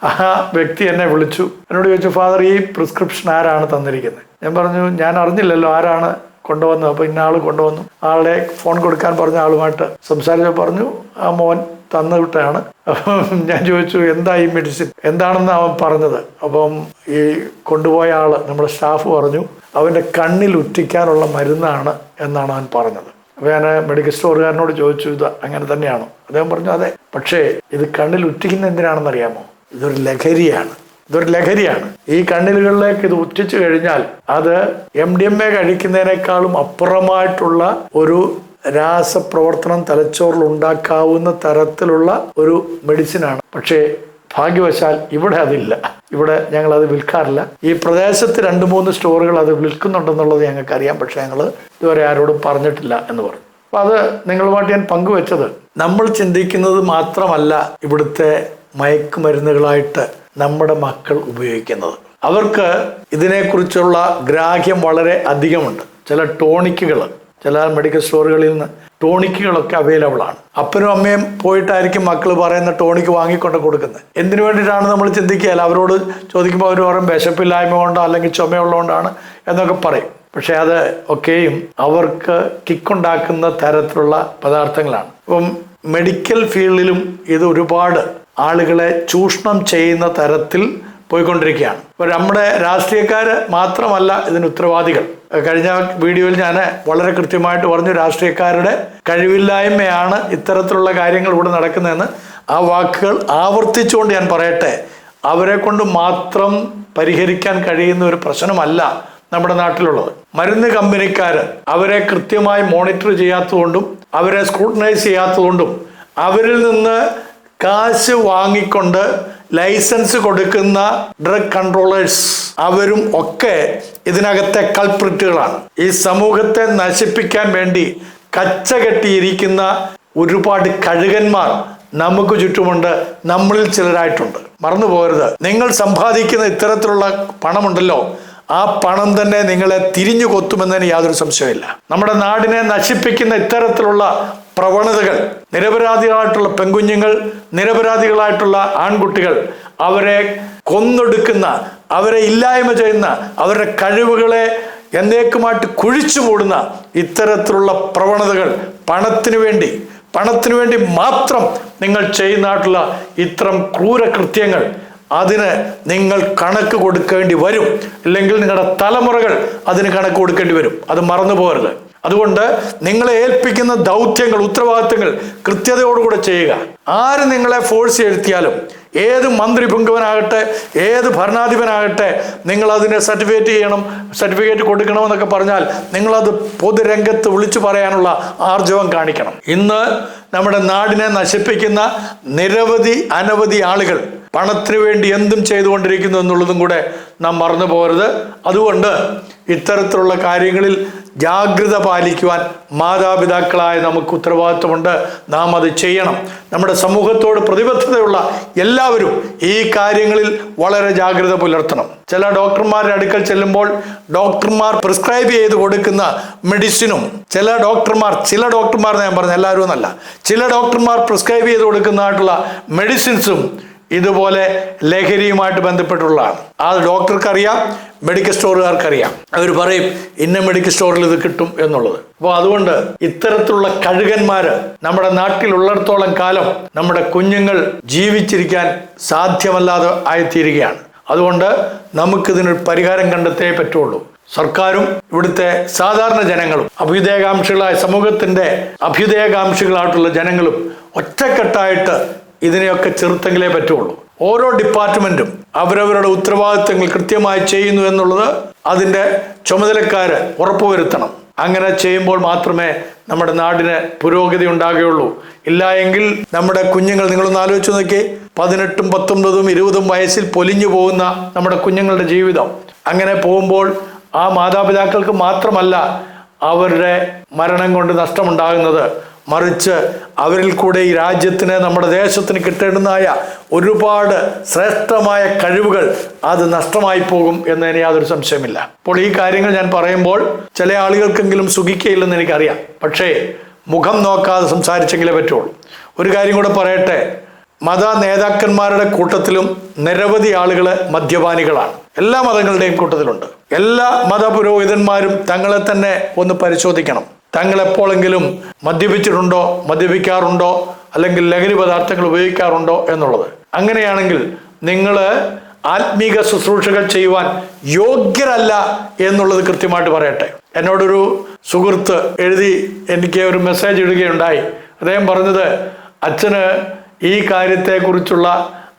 ആ വ്യക്തി എന്നെ വിളിച്ചു. എന്നോട് ചോദിച്ചു, ഫാദർ ഈ പ്രിസ്ക്രിപ്ഷൻ ആരാണ് തന്നിരിക്കുന്നത്? ഞാൻ പറഞ്ഞു, ഞാൻ അറിഞ്ഞില്ലല്ലോ ആരാണ് കൊണ്ടുവന്നു. അപ്പോൾ ഇന്ന ആൾ കൊണ്ടുവന്നു. ആളുടെ ഫോൺ കൊടുക്കാൻ പറഞ്ഞ ആളുമായിട്ട് സംസാരിച്ചപ്പോൾ പറഞ്ഞു ആ മോൻ തന്നു വിട്ടാണ്. അപ്പം ഞാൻ ചോദിച്ചു എന്താ ഈ മെഡിസിൻ എന്താണെന്ന് അവൻ പറഞ്ഞത്. അപ്പം ഈ കൊണ്ടുപോയ ആള് നമ്മുടെ സ്റ്റാഫ് പറഞ്ഞു അവൻ്റെ കണ്ണിൽ ഉറ്റിക്കാനുള്ള മരുന്നാണ് എന്നാണ് അവൻ പറഞ്ഞത്. അപ്പോൾ ഞാൻ മെഡിക്കൽ സ്റ്റോറുകാരനോട് ചോദിച്ചു ഇത് അങ്ങനെ തന്നെയാണോ? അദ്ദേഹം പറഞ്ഞു അതെ. പക്ഷേ ഇത് കണ്ണിൽ ഉറ്റിക്കുന്ന എന്തിനാണെന്ന് അറിയാമോ? ഇതൊരു ലഹരിയാണ്. ഈ കണ്ണിലുകളിലേക്ക് ഇത് ഉറ്റിച്ചു കഴിഞ്ഞാൽ അത് MDMA കഴിക്കുന്നതിനേക്കാളും അപ്പുറമായിട്ടുള്ള ഒരു രാസപ്രവർത്തനം തലച്ചോറിൽ ഉണ്ടാക്കാവുന്ന തരത്തിലുള്ള ഒരു മെഡിസിനാണ്. പക്ഷേ ഭാഗ്യവശാൽ ഇവിടെ അതില്ല. ഇവിടെ ഞങ്ങൾ അത് വിൽക്കാറില്ല. ഈ പ്രദേശത്ത് 2-3 സ്റ്റോറുകൾ അത് വിൽക്കുന്നുണ്ടെന്നുള്ളത് ഞങ്ങൾക്കറിയാം. പക്ഷെ ഞങ്ങൾ ഇതുവരെ ആരോടും പറഞ്ഞിട്ടില്ല എന്ന് പറഞ്ഞു. അപ്പം അത് നിങ്ങളുമായിട്ട് ഞാൻ പങ്കുവെച്ചത്, നമ്മൾ ചിന്തിക്കുന്നത് മാത്രമല്ല ഇവിടുത്തെ മയക്കുമരുന്നുകളായിട്ട് നമ്മുടെ മക്കൾ ഉപയോഗിക്കുന്നത്. അവർക്ക് ഇതിനെക്കുറിച്ചുള്ള ഗ്രാഹ്യം വളരെ അധികമുണ്ട്. ചില ടോണിക്കുകൾ, ചില മെഡിക്കൽ സ്റ്റോറുകളിൽ നിന്ന് ടോണിക്കുകളൊക്കെ അവൈലബിൾ ആണ്. അപ്പനും അമ്മയും പോയിട്ടായിരിക്കും മക്കൾ പറയുന്ന ടോണിക്ക് വാങ്ങിക്കൊണ്ട് കൊടുക്കുന്നത്. എന്തിനു വേണ്ടിയിട്ടാണ് നമ്മൾ ചിന്തിക്കുകയല്ല. അവരോട് ചോദിക്കുമ്പോൾ അവർ പറയും വിശപ്പില്ലായ്മ കൊണ്ടോ അല്ലെങ്കിൽ ചുമയുള്ളതുകൊണ്ടാണ് എന്നൊക്കെ പറയും. പക്ഷെ അത് ഒക്കെയും അവർക്ക് കിക്കുണ്ടാക്കുന്ന തരത്തിലുള്ള പദാർത്ഥങ്ങളാണ്. അപ്പം മെഡിക്കൽ ഫീൽഡിലും ഇത് ഒരുപാട് ആളുകളെ ചൂഷണം ചെയ്യുന്ന തരത്തിൽ പോയിക്കൊണ്ടിരിക്കുകയാണ്. ഇപ്പോൾ നമ്മുടെ രാഷ്ട്രീയക്കാർ മാത്രമല്ല ഇതിന് ഉത്തരവാദികൾ. കഴിഞ്ഞ വീഡിയോയിൽ ഞാൻ വളരെ കൃത്യമായിട്ട് പറഞ്ഞു രാഷ്ട്രീയക്കാരുടെ കഴിവില്ലായ്മയാണ് ഇത്തരത്തിലുള്ള കാര്യങ്ങൾ ഇവിടെ നടക്കുന്നതെന്ന്. ആ വാക്കുകൾ ആവർത്തിച്ചുകൊണ്ട് ഞാൻ പറയട്ടെ, അവരെ കൊണ്ട് മാത്രം പരിഹരിക്കാൻ കഴിയുന്ന ഒരു പ്രശ്നമല്ല നമ്മുടെ നാട്ടിലുള്ളത്. മരുന്ന് കമ്പനിക്കാർ അവരെ കൃത്യമായി മോണിറ്റർ ചെയ്യാത്തതുകൊണ്ടും അവരെ സ്ക്രൂട്ടനൈസ് ചെയ്യാത്തതുകൊണ്ടും അവരിൽ നിന്ന് കാശ് വാങ്ങിക്കൊണ്ട് ലൈസൻസ് കൊടുക്കുന്ന ഡ്രഗ് കൺട്രോളേഴ്സ് അവരും ഒക്കെ ഇതിനകത്തെ കൾപ്രിറ്റുകളാണ്. ഈ സമൂഹത്തെ നശിപ്പിക്കാൻ വേണ്ടി കച്ചകെട്ടിയിരിക്കുന്ന ഒരുപാട് കഴുകന്മാർ നമുക്ക് ചുറ്റുമുണ്ട്, നമ്മളിൽ ചിലരായിട്ടുണ്ട്. മറന്നു പോകരുത്, നിങ്ങൾ സമ്പാദിക്കുന്ന ഇത്തരത്തിലുള്ള പണമുണ്ടല്ലോ, ആ പണം തന്നെ നിങ്ങളെ തിരിഞ്ഞു കൊത്തുമെന്നതിന് യാതൊരു സംശയമില്ല. നമ്മുടെ നാടിനെ നശിപ്പിക്കുന്ന ഇത്തരത്തിലുള്ള പ്രവണതകൾ, നിരപരാധികളായിട്ടുള്ള പെൺകുഞ്ഞുങ്ങൾ, നിരപരാധികളായിട്ടുള്ള ആൺകുട്ടികൾ, അവരെ കൊന്നൊടുക്കുന്ന, അവരെ ഇല്ലായ്മ ചെയ്യുന്ന, അവരുടെ കഴിവുകളെ എന്നേക്കുമായിട്ട് കുഴിച്ചു മൂടുന്ന ഇത്തരത്തിലുള്ള പ്രവണതകൾ പണത്തിനു വേണ്ടി മാത്രം നിങ്ങൾ ചെയ്യുന്നതായിട്ടുള്ള ഇത്തരം ക്രൂരകൃത്യങ്ങൾ, അതിന് നിങ്ങൾ കണക്ക് കൊടുക്കേണ്ടി വരും. ഇല്ലെങ്കിൽ നിങ്ങളുടെ തലമുറകൾ അതിന് കണക്ക് കൊടുക്കേണ്ടി വരും. അത് മറന്നു പോകരുത്. അതുകൊണ്ട് നിങ്ങളെ ഏൽപ്പിക്കുന്ന ദൗത്യങ്ങൾ, ഉത്തരവാദിത്തങ്ങൾ കൃത്യതയോടുകൂടെ ചെയ്യുക. ആര് നിങ്ങളെ ഫോഴ്സ് ചെയ്തിയാലും, ഏത് മന്ത്രി പുങ്കവനാകട്ടെ, ഏത് ഭരണാധിപനാകട്ടെ, നിങ്ങൾ അതിനെ സർട്ടിഫിക്കറ്റ് കൊടുക്കണമെന്നൊക്കെ പറഞ്ഞാൽ നിങ്ങളത് പൊതുരംഗത്ത് വിളിച്ചു പറയാനുള്ള ആർജവം കാണിക്കണം. ഇന്ന് നമ്മുടെ നാടിനെ നശിപ്പിക്കുന്ന അനവധി ആളുകൾ പണത്തിന് വേണ്ടി എന്തും ചെയ്തുകൊണ്ടിരിക്കുന്നു എന്നുള്ളതും കൂടെ നാം മറന്നു പോകരുത്. അതുകൊണ്ട് ഇത്തരത്തിലുള്ള കാര്യങ്ങളിൽ ജാഗ്രത പാലിക്കുവാൻ മാതാപിതാക്കളായ നമുക്ക് ഉത്തരവാദിത്വമുണ്ട്. നാം അത് ചെയ്യണം. നമ്മുടെ സമൂഹത്തോട് പ്രതിബദ്ധതയുള്ള എല്ലാവരും ഈ കാര്യങ്ങളിൽ വളരെ ജാഗ്രത പുലർത്തണം. ചില ഡോക്ടർമാരുടെ അടുക്കൽ ചെല്ലുമ്പോൾ ഡോക്ടർമാർ പ്രിസ്ക്രൈബ് ചെയ്ത് കൊടുക്കുന്ന മെഡിസിനും, ചില ഡോക്ടർമാർ ഞാൻ പറഞ്ഞ എല്ലാവരും എന്നല്ല, ചില ഡോക്ടർമാർ പ്രിസ്ക്രൈബ് ചെയ്ത് കൊടുക്കുന്നതായിട്ടുള്ള മെഡിസിൻസും ഇതുപോലെ ലഹരിയുമായിട്ട് ബന്ധപ്പെട്ടുള്ളതാണ്. ആ ഡോക്ടർക്കറിയാം, മെഡിക്കൽ സ്റ്റോറുകാർക്കറിയാം. അവർ പറയും ഇന്ന മെഡിക്കൽ സ്റ്റോറിൽ ഇത് കിട്ടും എന്നുള്ളത്. അപ്പോൾ അതുകൊണ്ട് ഇത്തരത്തിലുള്ള കഴുകന്മാര് നമ്മുടെ നാട്ടിലുള്ളിടത്തോളം കാലം നമ്മുടെ കുഞ്ഞുങ്ങൾ ജീവിച്ചിരിക്കാൻ സാധ്യമല്ലാതെ ആയിത്തീരുകയാണ്. അതുകൊണ്ട് നമുക്കിതിനൊരു പരിഹാരം കണ്ടെത്തേ പറ്റുള്ളൂ. സർക്കാരും ഇവിടുത്തെ സാധാരണ ജനങ്ങളും, അഭ്യുദയകാംക്ഷികളായ സമൂഹത്തിന്റെ അഭ്യുദയകാംക്ഷികളായിട്ടുള്ള ജനങ്ങളും ഒറ്റക്കെട്ടായിട്ട് ഇതിനെയൊക്കെ ചെറുത്തെങ്കിലേ പറ്റുള്ളൂ. ഓരോ ഡിപ്പാർട്ട്മെന്റും അവരവരുടെ ഉത്തരവാദിത്തങ്ങൾ കൃത്യമായി ചെയ്യുന്നു എന്നുള്ളത് അതിൻ്റെ ചുമതലക്കാര് ഉറപ്പുവരുത്തണം. അങ്ങനെ ചെയ്യുമ്പോൾ മാത്രമേ നമ്മുടെ നാടിന് പുരോഗതി ഉണ്ടാകുകയുള്ളൂ. ഇല്ല എങ്കിൽ നമ്മുടെ കുഞ്ഞുങ്ങൾ, നിങ്ങളൊന്ന് ആലോചിച്ച് നോക്കി, 18, 19, 20 വയസ്സിൽ പൊലിഞ്ഞു പോകുന്ന നമ്മുടെ കുഞ്ഞുങ്ങളുടെ ജീവിതം. അങ്ങനെ പോകുമ്പോൾ ആ മാതാപിതാക്കൾക്ക് മാത്രമല്ല അവരുടെ മരണം കൊണ്ട് നഷ്ടമുണ്ടാകുന്നത്, മറിച്ച് അവരിൽ കൂടെ ഈ രാജ്യത്തിന്, നമ്മുടെ ദേശത്തിന് കിട്ടേണ്ടുന്നതായ ഒരുപാട് ശ്രേഷ്ഠമായ കഴിവുകൾ അത് നഷ്ടമായി പോകും എന്നതിന് യാതൊരു സംശയമില്ല. അപ്പോൾ ഈ കാര്യങ്ങൾ ഞാൻ പറയുമ്പോൾ ചില ആളുകൾക്കെങ്കിലും സുഖിക്കയില്ലെന്ന് എനിക്കറിയാം. പക്ഷേ മുഖം നോക്കാതെ സംസാരിച്ചെങ്കിലേ പറ്റുള്ളൂ. ഒരു കാര്യം കൂടെ പറയട്ടെ, മത നേതാക്കന്മാരുടെ കൂട്ടത്തിലും നിരവധി ആളുകൾ മദ്യപാനികളാണ്. എല്ലാ മതങ്ങളുടെയും കൂട്ടത്തിലുണ്ട്. എല്ലാ മതപുരോഹിതന്മാരും തങ്ങളെ തന്നെ ഒന്ന് പരിശോധിക്കണം. തങ്ങൾ എപ്പോഴെങ്കിലും മദ്യപിച്ചിട്ടുണ്ടോ, മദ്യപിക്കാറുണ്ടോ, അല്ലെങ്കിൽ ലഹരി പദാർത്ഥങ്ങൾ ഉപയോഗിക്കാറുണ്ടോ എന്നുള്ളത്. അങ്ങനെയാണെങ്കിൽ നിങ്ങൾ ആത്മീക ശുശ്രൂഷകൾ ചെയ്യുവാൻ യോഗ്യരല്ല എന്നുള്ളത് കൃത്യമായിട്ട് പറയട്ടെ. എന്നോടൊരു സുഹൃത്ത് എനിക്ക് ഒരു മെസ്സേജ് ഇടുകയുണ്ടായി. അദ്ദേഹം പറഞ്ഞത്, അച്ഛന് ഈ കാര്യത്തെക്കുറിച്ചുള്ള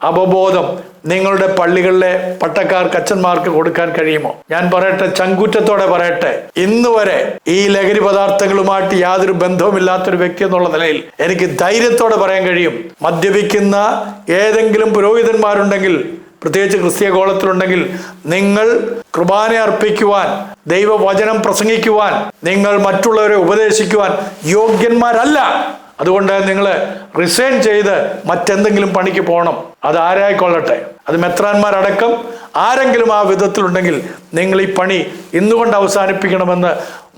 അവബോധം നിങ്ങളുടെ പള്ളികളിലെ പട്ടക്കാർക്ക്, അച്ഛന്മാർക്ക് കൊടുക്കാൻ കഴിയുമോ? ഞാൻ പറയട്ടെ, ചങ്കൂറ്റത്തോടെ പറയട്ടെ, ഇന്ന് വരെ ഈ ലഹരി പദാർത്ഥങ്ങളുമായിട്ട് യാതൊരു ബന്ധവുമില്ലാത്തൊരു വ്യക്തി എന്നുള്ള നിലയിൽ എനിക്ക് ധൈര്യത്തോടെ പറയാൻ കഴിയും, മദ്യപിക്കുന്ന ഏതെങ്കിലും പുരോഹിതന്മാരുണ്ടെങ്കിൽ, പ്രത്യേകിച്ച് ക്രിസ്തീയ കോളത്തിലുണ്ടെങ്കിൽ, നിങ്ങൾ കുർബാന അർപ്പിക്കുവാൻ, ദൈവവചനം പ്രസംഗിക്കുവാൻ, നിങ്ങൾ മറ്റുള്ളവരെ ഉപദേശിക്കുവാൻ യോഗ്യന്മാരല്ല. അതുകൊണ്ട് നിങ്ങൾ റിസൈൻ ചെയ്ത് മറ്റെന്തെങ്കിലും പണിക്ക് പോകണം. അത് ആരായിക്കൊള്ളട്ടെ, അത് മെത്രാന്മാരടക്കം ആരെങ്കിലും ആ വിധത്തിലുണ്ടെങ്കിൽ നിങ്ങൾ ഈ പണി ഇന്നുകൊണ്ട് അവസാനിപ്പിക്കണമെന്ന്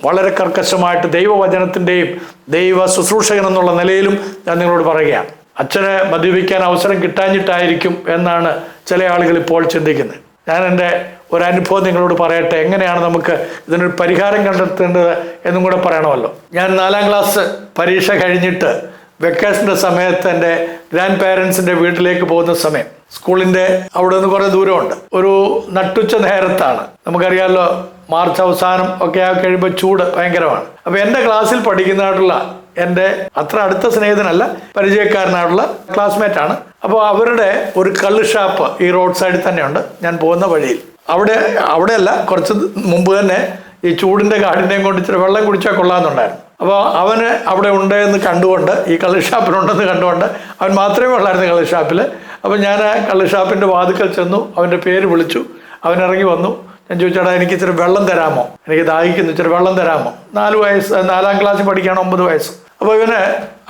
വളരെ കർക്കശമായിട്ട് ദൈവവചനത്തിൻ്റെയും ദൈവ ശുശ്രൂഷകൻ എന്നുള്ള നിലയിലും ഞാൻ നിങ്ങളോട് പറയുകയാണ്. അച്ഛനെ മദ്യപിക്കാൻ അവസരം കിട്ടാഞ്ഞിട്ടായിരിക്കും എന്നാണ് ചില ആളുകൾ ഇപ്പോൾ ചിന്തിക്കുന്നത്. ഞാൻ എൻ്റെ ഒരനുഭവം നിങ്ങളോട് പറയട്ടെ, എങ്ങനെയാണ് നമുക്ക് ഇതിനൊരു പരിഹാരം കണ്ടെത്തേണ്ടത് എന്നും കൂടെ പറയണമല്ലോ. ഞാൻ 4ാം ക്ലാസ് പരീക്ഷ കഴിഞ്ഞിട്ട് വെക്കേഷൻ്റെ സമയത്ത് എൻ്റെ ഗ്രാൻഡ് പാരൻസിൻ്റെ വീട്ടിലേക്ക് പോകുന്ന സമയം, സ്കൂളിൻ്റെ അവിടെ നിന്ന് കുറേ ദൂരമുണ്ട്. ഒരു നട്ടുച്ച നേരത്താണ്. നമുക്കറിയാമല്ലോ, മാർച്ച് അവസാനം ഒക്കെ ആ കഴിയുമ്പോൾ ചൂട് ഭയങ്കരമാണ്. അപ്പോൾ എൻ്റെ ക്ലാസ്സിൽ പഠിക്കുന്നതായിട്ടുള്ള എൻ്റെ അത്ര അടുത്ത സ്നേഹിതനല്ല, പരിചയക്കാരനായിട്ടുള്ള ക്ലാസ്മേറ്റ് ആണ്. അപ്പോൾ അവരുടെ ഒരു കള്ള് ഷാപ്പ് ഈ റോഡ് സൈഡിൽ തന്നെയുണ്ട്. ഞാൻ പോകുന്ന വഴിയിൽ അവിടെയല്ല, കുറച്ച് മുമ്പ് തന്നെ ഈ ചൂടിൻ്റെ കാഠിന്യം കൊണ്ട് ഇച്ചിരി വെള്ളം കുടിച്ചാൽ കൊള്ളാമെന്നുണ്ടായിരുന്നു. അപ്പോൾ അവന് അവിടെ ഉണ്ടെന്ന് കണ്ടുകൊണ്ട്, ഈ കള്ള് ഷാപ്പിലുണ്ടെന്ന് കണ്ടുകൊണ്ട്, അവൻ മാത്രമേ ഉള്ളായിരുന്നു കള്ള് ഷാപ്പിൽ. അപ്പം ഞാൻ ആ കള്ള് ഷാപ്പിൻ്റെ വാതിക്കൽ ചെന്നു, അവൻ്റെ പേര് വിളിച്ചു, അവനിറങ്ങി വന്നു. ഞാൻ ചോദിച്ചാടാ എനിക്ക് ഇച്ചിരി വെള്ളം തരാമോ, എനിക്ക് ദാഹിക്കുന്നു, ഇച്ചിരി വെള്ളം തരാമോ. 4 വയസ്സ്, 4ാം ക്ലാസ്സിൽ പഠിക്കുകയാണ്, 9 വയസ്സ്. അപ്പോൾ ഇവന്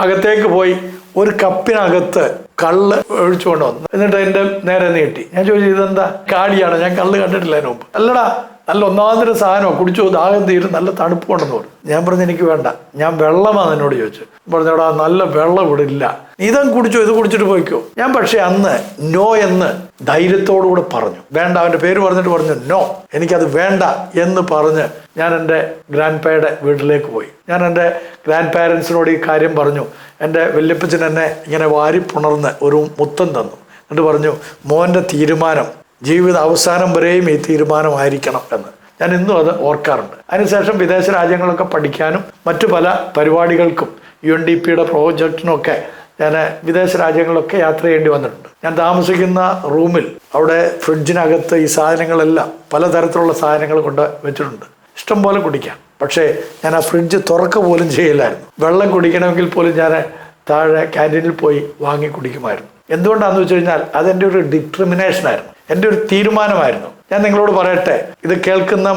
അകത്തേക്ക് പോയി ഒരു കപ്പിനകത്ത് കള്ള് ഒഴിച്ചുകൊണ്ട് വന്നു. എന്നിട്ട് എൻ്റെ നേരെ നീട്ടി. ഞാൻ ചോദിച്ചു ഇതെന്താ, കാടിയാണോ? ഞാൻ കള്ള് കണ്ടിട്ടില്ല അതിന് മുമ്പ്. അല്ലടാ, നല്ല ഒന്നാമതൊരു സാധനമോ, കുടിച്ചു ദാഹം തീരും, നല്ല തണുപ്പുണ്ടെന്ന് പറഞ്ഞു. ഞാൻ പറഞ്ഞു എനിക്ക് വേണ്ട, ഞാൻ വെള്ളമാണ് എന്നോട് ചോദിച്ചു. പറഞ്ഞോടാ നല്ല വെള്ളം ഇവിടെ ഇല്ല, ഇതും കുടിച്ചോ, ഇത് കുടിച്ചിട്ട് പോയിക്കോ. ഞാൻ പക്ഷെ അന്ന് നോ എന്ന് ധൈര്യത്തോടുകൂടെ പറഞ്ഞു. വേണ്ട, അവൻ്റെ പേര് പറഞ്ഞിട്ട് പറഞ്ഞു നോ, എനിക്കത് വേണ്ട എന്ന് പറഞ്ഞ് ഞാൻ എൻ്റെ ഗ്രാൻഡ് പേയുടെ വീട്ടിലേക്ക് പോയി. ഞാൻ എൻ്റെ ഗ്രാൻഡ് പാരൻസിനോട് ഈ കാര്യം പറഞ്ഞു. എൻ്റെ വല്യപ്പച്ചൻ എന്നെ ഇങ്ങനെ വാരി പുണർന്ന് ഒരു മുത്തം തന്നു. എന്നിട്ട് പറഞ്ഞു മോൻ്റെ തീരുമാനം ജീവിത അവസാനം വരെയും ഈ തീരുമാനമായിരിക്കണം എന്ന്. ഞാൻ ഇന്നും അത് ഓർക്കാറുണ്ട്. അതിനുശേഷം വിദേശ രാജ്യങ്ങളൊക്കെ പഠിക്കാനും മറ്റു പല പരിപാടികൾക്കും UNDPയുടെ പ്രോജക്റ്റിനൊക്കെ ഞാൻ വിദേശ രാജ്യങ്ങളിലൊക്കെ യാത്ര ചെയ്യേണ്ടി വന്നിട്ടുണ്ട്. ഞാൻ താമസിക്കുന്ന റൂമിൽ അവിടെ ഫ്രിഡ്ജിനകത്ത് ഈ സാധനങ്ങളെല്ലാം പലതരത്തിലുള്ള സാധനങ്ങൾ കൊണ്ട് വെച്ചിട്ടുണ്ട്, ഇഷ്ടം പോലെ കുടിക്കാം. പക്ഷേ ഞാൻ ആ ഫ്രിഡ്ജ് തുറക്ക പോലും ചെയ്യില്ലായിരുന്നു. വെള്ളം കുടിക്കണമെങ്കിൽ പോലും ഞാൻ താഴെ ക്യാൻറ്റീനിൽ പോയി വാങ്ങി കുടിക്കുമായിരുന്നു. എന്തുകൊണ്ടാണെന്ന് വെച്ച് കഴിഞ്ഞാൽ അതെൻ്റെ ഒരു ഡിറ്റർമിനേഷനായിരുന്നു, എൻ്റെ ഒരു തീരുമാനമായിരുന്നു. ഞാൻ നിങ്ങളോട് പറയട്ടെ, ഇത് കേൾക്കുന്ന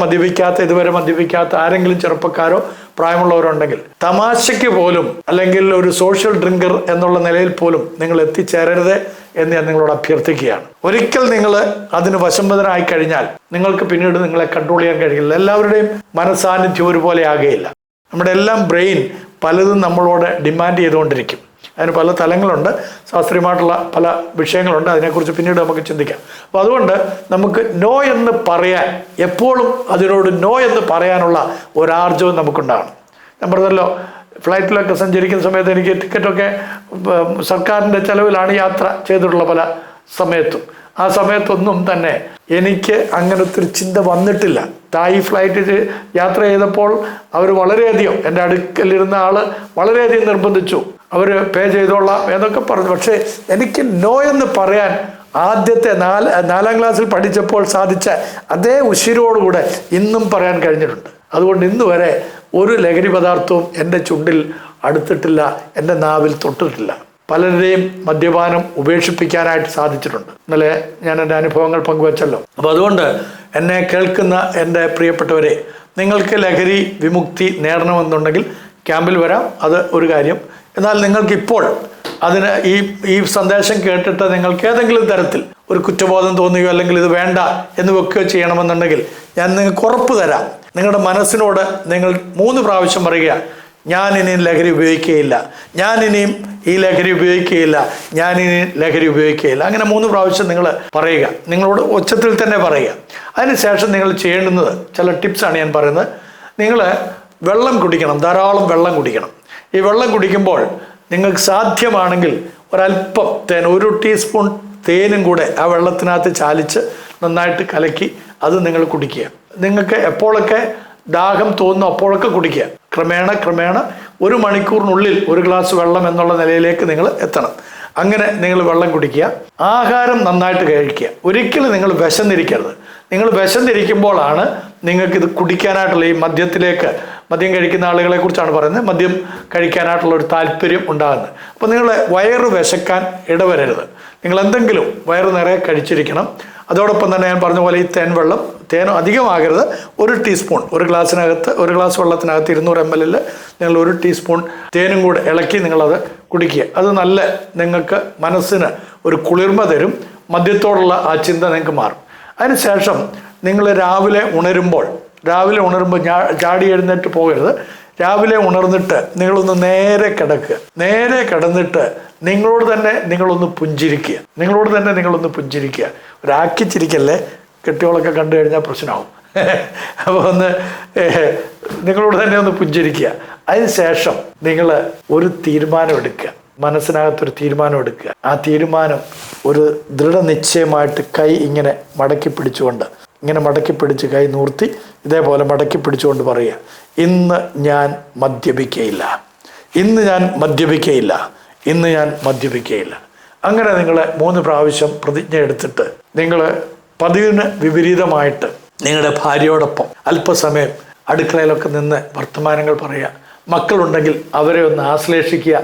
ഇതുവരെ മദ്യപിക്കാത്ത ആരെങ്കിലും ചെറുപ്പക്കാരോ പ്രായമുള്ളവരോ ഉണ്ടെങ്കിൽ തമാശയ്ക്ക് പോലും അല്ലെങ്കിൽ ഒരു സോഷ്യൽ ഡ്രിങ്കർ എന്നുള്ള നിലയിൽ പോലും നിങ്ങൾ എത്തിച്ചേരരുത് എന്ന് ഞാൻ നിങ്ങളോട് അഭ്യർത്ഥിക്കുകയാണ്. ഒരിക്കൽ നിങ്ങൾ അതിന് വശംവദനായി കഴിഞ്ഞാൽ നിങ്ങൾക്ക് പിന്നീട് നിങ്ങളെ കൺട്രോൾ ചെയ്യാൻ കഴിയില്ല. എല്ലാവരുടെയും മനസ്സാന്നിധ്യം ഒരുപോലെ ആകുകയില്ല. നമ്മുടെ എല്ലാം ബ്രെയിൻ പലതും നമ്മളോട് ഡിമാൻഡ് ചെയ്തുകൊണ്ടിരിക്കും. അതിന് പല തലങ്ങളുണ്ട്, ശാസ്ത്രീയമായിട്ടുള്ള പല വിഷയങ്ങളുണ്ട്, അതിനെക്കുറിച്ച് പിന്നീട് നമുക്ക് ചിന്തിക്കാം. അപ്പോൾ അതുകൊണ്ട് നമുക്ക് നോ എന്ന് പറയാൻ, എപ്പോഴും അതിനോട് നോ എന്ന് പറയാനുള്ള ഒരാർജവും നമുക്കുണ്ടാകണം. ഞാൻ പറഞ്ഞല്ലോ, ഫ്ലൈറ്റിലൊക്കെ സഞ്ചരിക്കുന്ന സമയത്ത് എനിക്ക് ടിക്കറ്റൊക്കെ സർക്കാരിൻ്റെ ചെലവിലാണ് യാത്ര ചെയ്തിട്ടുള്ള പല സമയത്തും. ആ സമയത്തൊന്നും തന്നെ എനിക്ക് അങ്ങനത്തെ ഒരു ചിന്ത വന്നിട്ടില്ല. തായ് ഫ്ലൈറ്റിൽ യാത്ര ചെയ്തപ്പോൾ അവർ വളരെയധികം, എൻ്റെ അടുക്കലിരുന്ന ആള് വളരെയധികം നിർബന്ധിച്ചു, അവർ പേ ചെയ്തോളാം എന്നൊക്കെ പറഞ്ഞു. പക്ഷേ എനിക്ക് നോ എന്ന് പറയാൻ ആദ്യത്തെ 4ാം ക്ലാസ്സിൽ പഠിച്ചപ്പോൾ സാധിച്ച അതേ ഉശിരോടുകൂടെ ഇന്നും പറയാൻ കഴിഞ്ഞിട്ടുണ്ട്. അതുകൊണ്ട് ഇന്ന് വരെ ഒരു ലഹരി പദാർത്ഥവും എൻ്റെ ചുണ്ടിൽ അടുത്തിട്ടില്ല, എൻ്റെ നാവിൽ തൊട്ടിട്ടില്ല. പലരുടെയും മദ്യപാനം ഉപേക്ഷിപ്പിക്കാനായിട്ട് സാധിച്ചിട്ടുണ്ട്. ഇന്നലെ ഞാൻ എൻ്റെ അനുഭവങ്ങൾ പങ്കുവച്ചല്ലോ. അപ്പോൾ അതുകൊണ്ട് എന്നെ കേൾക്കുന്ന എൻ്റെ പ്രിയപ്പെട്ടവരെ, നിങ്ങൾക്ക് ലഹരി വിമുക്തി നേടണമെന്നുണ്ടെങ്കിൽ ക്യാമ്പിൽ വരാം, അത് ഒരു കാര്യം. എന്നാൽ നിങ്ങൾക്കിപ്പോൾ അതിന് ഈ സന്ദേശം കേട്ടിട്ട് നിങ്ങൾക്ക് ഏതെങ്കിലും തരത്തിൽ ഒരു കുറ്റബോധം തോന്നുകയോ അല്ലെങ്കിൽ ഇത് വേണ്ട എന്ന് വെക്കുകയോ ചെയ്യണമെന്നുണ്ടെങ്കിൽ ഞാൻ നിങ്ങൾക്ക് ഉറപ്പ് തരാം, നിങ്ങളുടെ മനസ്സിനോട് നിങ്ങൾ 3 പ്രാവശ്യം പറയുക, ഞാൻ ഇനിയും ലഹരി ഉപയോഗിക്കുകയില്ല, ഞാൻ ഇനിയും ഈ ലഹരി ഉപയോഗിക്കുകയില്ല, ഞാൻ ഇനി ലഹരി ഉപയോഗിക്കുകയില്ല. അങ്ങനെ 3 പ്രാവശ്യം നിങ്ങൾ പറയുക, നിങ്ങളോട് ഉച്ചത്തിൽ തന്നെ പറയുക. അതിനുശേഷം നിങ്ങൾ ചെയ്യേണ്ടുന്നത് ചില ടിപ്സാണ് ഞാൻ പറയുന്നത്. നിങ്ങൾ വെള്ളം കുടിക്കണം, ധാരാളം വെള്ളം കുടിക്കണം. ഈ വെള്ളം കുടിക്കുമ്പോൾ നിങ്ങൾക്ക് സാധ്യമാണെങ്കിൽ ഒരല്പം തേൻ, 1 ടീസ്പൂൺ തേനും കൂടെ ആ വെള്ളത്തിനകത്ത് ചാലിച്ച് നന്നായിട്ട് കലക്കി അത് നിങ്ങൾ കുടിക്കുക. നിങ്ങൾക്ക് എപ്പോഴൊക്കെ ദാഹം തോന്നുന്നു അപ്പോഴൊക്കെ കുടിക്കുക. ക്രമേണ 1 മണിക്കൂറിനുള്ളിൽ 1 ഗ്ലാസ് വെള്ളം എന്നുള്ള നിലയിലേക്ക് നിങ്ങൾ എത്തണം. അങ്ങനെ നിങ്ങൾ വെള്ളം കുടിക്കുക. ആഹാരം നന്നായിട്ട് കഴിക്കുക. ഒരിക്കലും നിങ്ങൾ വിശന്നിരിക്കരുത്. നിങ്ങൾ വിശന്നിരിക്കുമ്പോഴാണ് നിങ്ങൾക്കിത് കുടിക്കാനായിട്ടുള്ള ഈ മദ്യം കഴിക്കുന്ന ആളുകളെ കുറിച്ചാണ് പറയുന്നത്, മദ്യം കഴിക്കാനായിട്ടുള്ള ഒരു താല്പര്യം ഉണ്ടാകുന്നത്. അപ്പോൾ നിങ്ങൾ വയറ് വിശക്കാൻ ഇടവരരുത്. നിങ്ങൾ എന്തെങ്കിലും വയറ് നിറയെ കഴിച്ചിരിക്കണം. അതോടൊപ്പം തന്നെ ഞാൻ പറഞ്ഞ പോലെ ഈ തേനും അധികമാകരുത്. 1 ടീസ്പൂൺ, 1 ഗ്ലാസ് വെള്ളത്തിനകത്ത് 200 ml നിങ്ങൾ 1 ടീസ്പൂൺ തേനും കൂടെ ഇളക്കി നിങ്ങളത് കുടിക്കുക. അത് നല്ല നിങ്ങൾക്ക് മനസ്സിന് ഒരു കുളിർമ തരും. മദ്യത്തോടുള്ള ആ ചിന്ത നിങ്ങൾക്ക് മാറും. അതിനുശേഷം നിങ്ങൾ രാവിലെ ഉണരുമ്പോൾ ചാടി എഴുന്നേറ്റ് പോകരുത്. രാവിലെ ഉണർന്നിട്ട് നിങ്ങളൊന്ന് നേരെ കിടന്നിട്ട് നിങ്ങളോട് തന്നെ നിങ്ങളൊന്ന് പുഞ്ചിരിക്കുക. ഒരാക്കിച്ചിരിക്കല്ലേ, കെട്ടിയോളൊക്കെ കണ്ടു കഴിഞ്ഞാൽ പ്രശ്നമാവും. അപ്പോൾ നിങ്ങളോട് തന്നെ ഒന്ന് പുഞ്ചിരിക്കുക. അതിനുശേഷം നിങ്ങൾ ഒരു തീരുമാനം എടുക്കുക, മനസ്സിനകത്തൊരു തീരുമാനം എടുക്കുക. ആ തീരുമാനം ഒരു ദൃഢനിശ്ചയമായിട്ട് കൈ ഇങ്ങനെ മടക്കി പിടിച്ച് കൈ നൂർത്തി ഇതേപോലെ മടക്കി പിടിച്ചുകൊണ്ട് പറയുക, ഇന്ന് ഞാൻ മദ്യപിക്കുകയില്ല. അങ്ങനെ നിങ്ങൾ 3 പ്രാവശ്യം പ്രതിജ്ഞ എടുത്തിട്ട് നിങ്ങൾ പതിവിന് വിപരീതമായിട്ട് നിങ്ങളുടെ ഭാര്യയോടൊപ്പം അല്പസമയം അടുക്കളയിലൊക്കെ നിന്ന് വർത്തമാനങ്ങൾ പറയുക. മക്കളുണ്ടെങ്കിൽ അവരെ ഒന്ന് ആശ്ലേഷിക്കുക.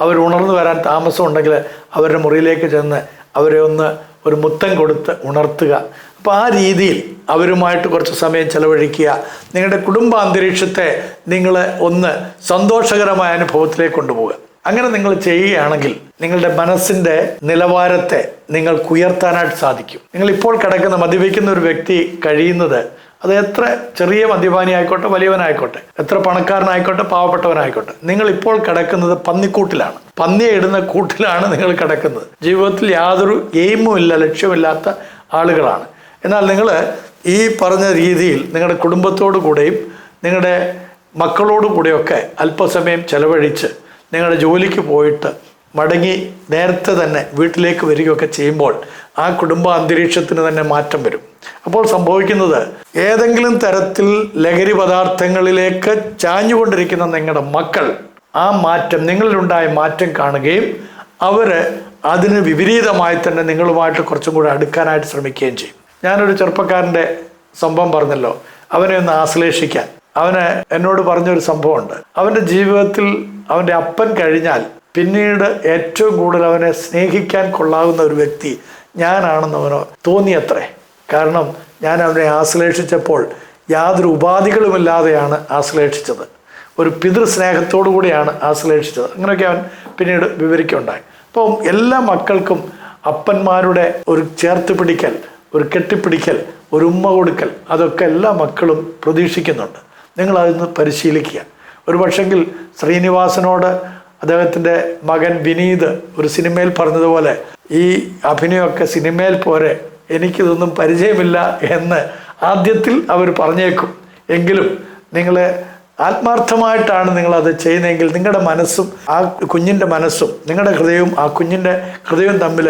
അവർ ഉണർന്നു വരാൻ താമസമുണ്ടെങ്കിൽ അവരുടെ മുറിയിലേക്ക് ചെന്ന് അവരെ ഒന്ന് ഒരു മുത്തം കൊടുത്ത് ഉണർത്തുക. അപ്പോൾ ആ രീതിയിൽ അവരുമായിട്ട് കുറച്ച് സമയം ചെലവഴിക്കുക. നിങ്ങളുടെ കുടുംബാന്തരീക്ഷത്തെ നിങ്ങൾ ഒന്ന് സന്തോഷകരമായ അനുഭവത്തിലേക്ക് കൊണ്ടുപോകുക. അങ്ങനെ നിങ്ങൾ ചെയ്യുകയാണെങ്കിൽ നിങ്ങളുടെ മനസ്സിൻ്റെ നിലവാരത്തെ നിങ്ങൾക്ക് ഉയർത്താനായിട്ട് സാധിക്കും. നിങ്ങൾ ഇപ്പോൾ കിടക്കുന്ന മദ്യപിക്കുന്ന ഒരു വ്യക്തി കഴിയുന്നത്, അത് എത്ര ചെറിയ മദ്യപാനി ആയിക്കോട്ടെ വലിയവനായിക്കോട്ടെ, എത്ര പണക്കാരനായിക്കോട്ടെ പാവപ്പെട്ടവനായിക്കോട്ടെ, നിങ്ങൾ ഇപ്പോൾ കിടക്കുന്നത് പന്നിക്കൂട്ടിലാണ്, പന്നിയെ ഇടുന്ന കൂട്ടിലാണ് നിങ്ങൾ കിടക്കുന്നത്. ജീവിതത്തിൽ യാതൊരു എയിമും ഇല്ല, ലക്ഷ്യമില്ലാത്ത ആളുകളാണ്. എന്നാൽ നിങ്ങൾ ഈ പറഞ്ഞ രീതിയിൽ നിങ്ങളുടെ കുടുംബത്തോടു കൂടെയും നിങ്ങളുടെ മക്കളോടു കൂടെയൊക്കെ അല്പസമയം ചെലവഴിച്ച് നിങ്ങളുടെ ജോലിക്ക് പോയിട്ട് മടങ്ങി നേരത്തെ തന്നെ വീട്ടിലേക്ക് വരികയൊക്കെ ചെയ്യുമ്പോൾ ആ കുടുംബ അന്തരീക്ഷത്തിന് തന്നെ മാറ്റം വരും. അപ്പോൾ സംഭവിക്കുന്നത്, ഏതെങ്കിലും തരത്തിൽ ലഹരി പദാർത്ഥങ്ങളിലേക്ക് ചാഞ്ഞുകൊണ്ടിരിക്കുന്ന നിങ്ങളുടെ മക്കൾ ആ മാറ്റം, നിങ്ങളിലുണ്ടായ മാറ്റം കാണുകയും അവർ അതിന് വിപരീതമായി തന്നെ നിങ്ങളുമായിട്ട് കുറച്ചും കൂടെ അടുക്കാനായിട്ട് ശ്രമിക്കുകയും ചെയ്യും. ഞാനൊരു ചെറുപ്പക്കാരൻ്റെ സംഭവം പറഞ്ഞല്ലോ, അവനെ ഒന്ന് ആശ്ലേഷിക്കാൻ. അവന് എന്നോട് പറഞ്ഞൊരു സംഭവമുണ്ട്. അവൻ്റെ ജീവിതത്തിൽ അവൻ്റെ അപ്പൻ കഴിഞ്ഞാൽ പിന്നീട് ഏറ്റവും കൂടുതൽ അവനെ സ്നേഹിക്കാൻ കൊള്ളാവുന്ന ഒരു വ്യക്തി ഞാനാണെന്ന് അവന് തോന്നിയത്രേ. കാരണം ഞാൻ അവനെ ആശ്ലേഷിച്ചപ്പോൾ യാതൊരു ഉപാധികളുമില്ലാതെയാണ് ആശ്ലേഷിച്ചത്, ഒരു പിതൃസ്നേഹത്തോടു കൂടിയാണ് ആശ്ലേഷിച്ചത്. അങ്ങനെയൊക്കെ അവൻ പിന്നീട് വിവരിക്കുകയുണ്ടായി. അപ്പം എല്ലാ മക്കൾക്കും അപ്പന്മാരുടെ ഒരു ചേർത്ത് പിടിക്കൽ, ഒരു കെട്ടിപ്പിടിക്കൽ, ഒരു ഉമ്മ കൊടുക്കൽ, അതൊക്കെ എല്ലാ മക്കളും പ്രതീക്ഷിക്കുന്നുണ്ട്. നിങ്ങളതൊന്ന് പരിശീലിക്കുക. ഒരു പക്ഷെങ്കിൽ ശ്രീനിവാസനോട് അദ്ദേഹത്തിൻ്റെ മകൻ വിനീത് ഒരു സിനിമയിൽ പറഞ്ഞതുപോലെ, ഈ അഭിനയമൊക്കെ സിനിമയിൽ പോരെ, എനിക്കിതൊന്നും പരിചയമില്ല എന്ന് ആദ്യത്തിൽ അവർ പറഞ്ഞേക്കും. എങ്കിലും നിങ്ങൾ ആത്മാർത്ഥമായിട്ടാണ് നിങ്ങളത് ചെയ്യുന്നതെങ്കിൽ നിങ്ങളുടെ മനസ്സും ആ കുഞ്ഞിൻ്റെ മനസ്സും നിങ്ങളുടെ ഹൃദയവും ആ കുഞ്ഞിൻ്റെ ഹൃദയവും തമ്മിൽ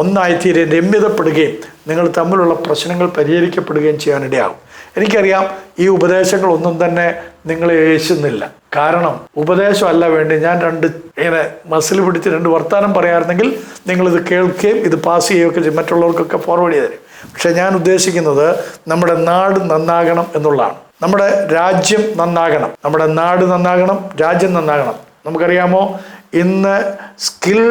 ഒന്നായിത്തീരെ രമ്യതപ്പെടുകയും നിങ്ങൾ തമ്മിലുള്ള പ്രശ്നങ്ങൾ പരിഹരിക്കപ്പെടുകയും ചെയ്യാനിടയാകും. എനിക്കറിയാം ഈ ഉപദേശങ്ങളൊന്നും തന്നെ നിങ്ങളെ യേശുന്നില്ല. കാരണം ഉപദേശമല്ല വേണ്ടി ഞാൻ ഇങ്ങനെ മസിൽ പിടിച്ച് 2 വർത്താനം പറയാറുണ്ടെങ്കിൽ നിങ്ങളിത് കേൾക്കുകയും ഇത് പാസ് ചെയ്യുകയൊക്കെ ചെയ്യും, മറ്റുള്ളവർക്കൊക്കെ ഫോർവേഡ് ചെയ്ത് തരും. പക്ഷെ ഞാൻ ഉദ്ദേശിക്കുന്നത് നമ്മുടെ നാട് നന്നാകണം എന്നുള്ളതാണ്. നമ്മുടെ രാജ്യം നന്നാകണം, നമ്മുടെ നാട് നന്നാകണം, രാജ്യം നന്നാകണം. നമുക്കറിയാമോ, ഇന്ന് സ്കിൽ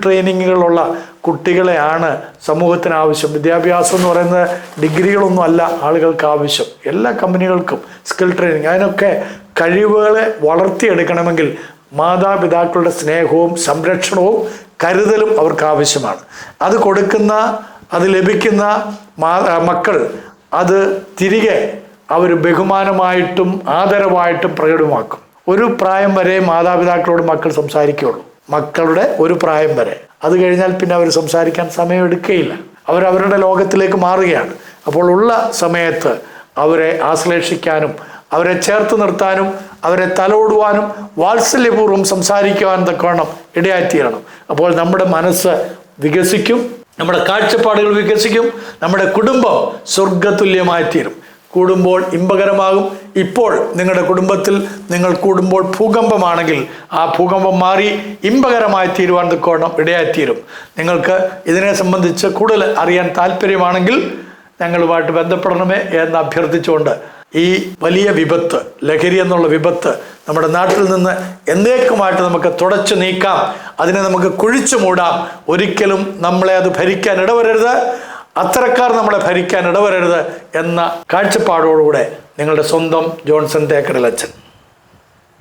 ട്രെയിനിങ്ങുകളുള്ള കുട്ടികളെയാണ് സമൂഹത്തിന് ആവശ്യം. വിദ്യാഭ്യാസം എന്ന് പറയുന്ന ഡിഗ്രികളൊന്നും അല്ല ആളുകൾക്ക് ആവശ്യം. എല്ലാ കമ്പനികൾക്കും സ്കിൽ ട്രെയിനിങ്, അതിനൊക്കെ കഴിവുകളെ വളർത്തിയെടുക്കണമെങ്കിൽ മാതാപിതാക്കളുടെ സ്നേഹവും സംരക്ഷണവും കരുതലും അവർക്ക് ആവശ്യമാണ്. അത് ലഭിക്കുന്ന മക്കൾ അത് തിരികെ അവർ ബഹുമാനമായിട്ടും ആദരവായിട്ടും പ്രകടമാക്കും. ഒരു പ്രായം വരെ മാതാപിതാക്കളോട് മക്കൾ സംസാരിക്കുകയുള്ളൂ, മക്കളുടെ ഒരു പ്രായം വരെ. അത് കഴിഞ്ഞാൽ പിന്നെ അവർ സംസാരിക്കാൻ സമയമെടുക്കുകയില്ല, അവരവരുടെ ലോകത്തിലേക്ക് മാറുകയാണ്. അപ്പോൾ ഉള്ള സമയത്ത് അവരെ ആശ്ലേഷിക്കാനും അവരെ ചേർത്ത് നിർത്താനും അവരെ തലോടുവാനും വാത്സല്യപൂർവ്വം സംസാരിക്കുവാനും തക്കവണ്ണം ഇടയായിത്തീരണം. അപ്പോൾ നമ്മുടെ മനസ്സ് വികസിക്കും, നമ്മുടെ കാഴ്ചപ്പാടുകൾ വികസിക്കും, നമ്മുടെ കുടുംബം സ്വർഗതുല്യമായി തീരും. കൂടുമ്പോൾ ഇമ്പകരമാകും. ഇപ്പോൾ നിങ്ങളുടെ കുടുംബത്തിൽ നിങ്ങൾ കൂടുമ്പോൾ ഭൂകമ്പമാണെങ്കിൽ ആ ഭൂകമ്പം മാറി ഇമ്പകരമായി തീരുവാൻ തക്കവണ്ണം ഇടയായിത്തീരും. നിങ്ങൾക്ക് ഇതിനെ സംബന്ധിച്ച് കൂടുതൽ അറിയാൻ താല്പര്യമാണെങ്കിൽ ഞങ്ങളുമായിട്ട് ബന്ധപ്പെടണമേ എന്ന് അഭ്യർത്ഥിച്ചുകൊണ്ട് ഈ വലിയ വിപത്ത്, ലഹരി എന്നുള്ള വിപത്ത് നമ്മുടെ നാട്ടിൽ നിന്ന് എന്നേക്കുമായിട്ട് നമുക്ക് തുടച്ചു നീക്കാം, അതിനെ നമുക്ക് കുഴിച്ചു മൂടാം. ഒരിക്കലും നമ്മളെ അത് ഭരിക്കാൻ ഇടവരരുത്, അത്തരക്കാർ നമ്മളെ ഭരിക്കാൻ ഇടവരരുത് എന്ന കാഴ്ചപ്പാടോടുകൂടെ നിങ്ങളുടെ സ്വന്തം ജോൺസൺ തേക്കടിലച്ചൻ.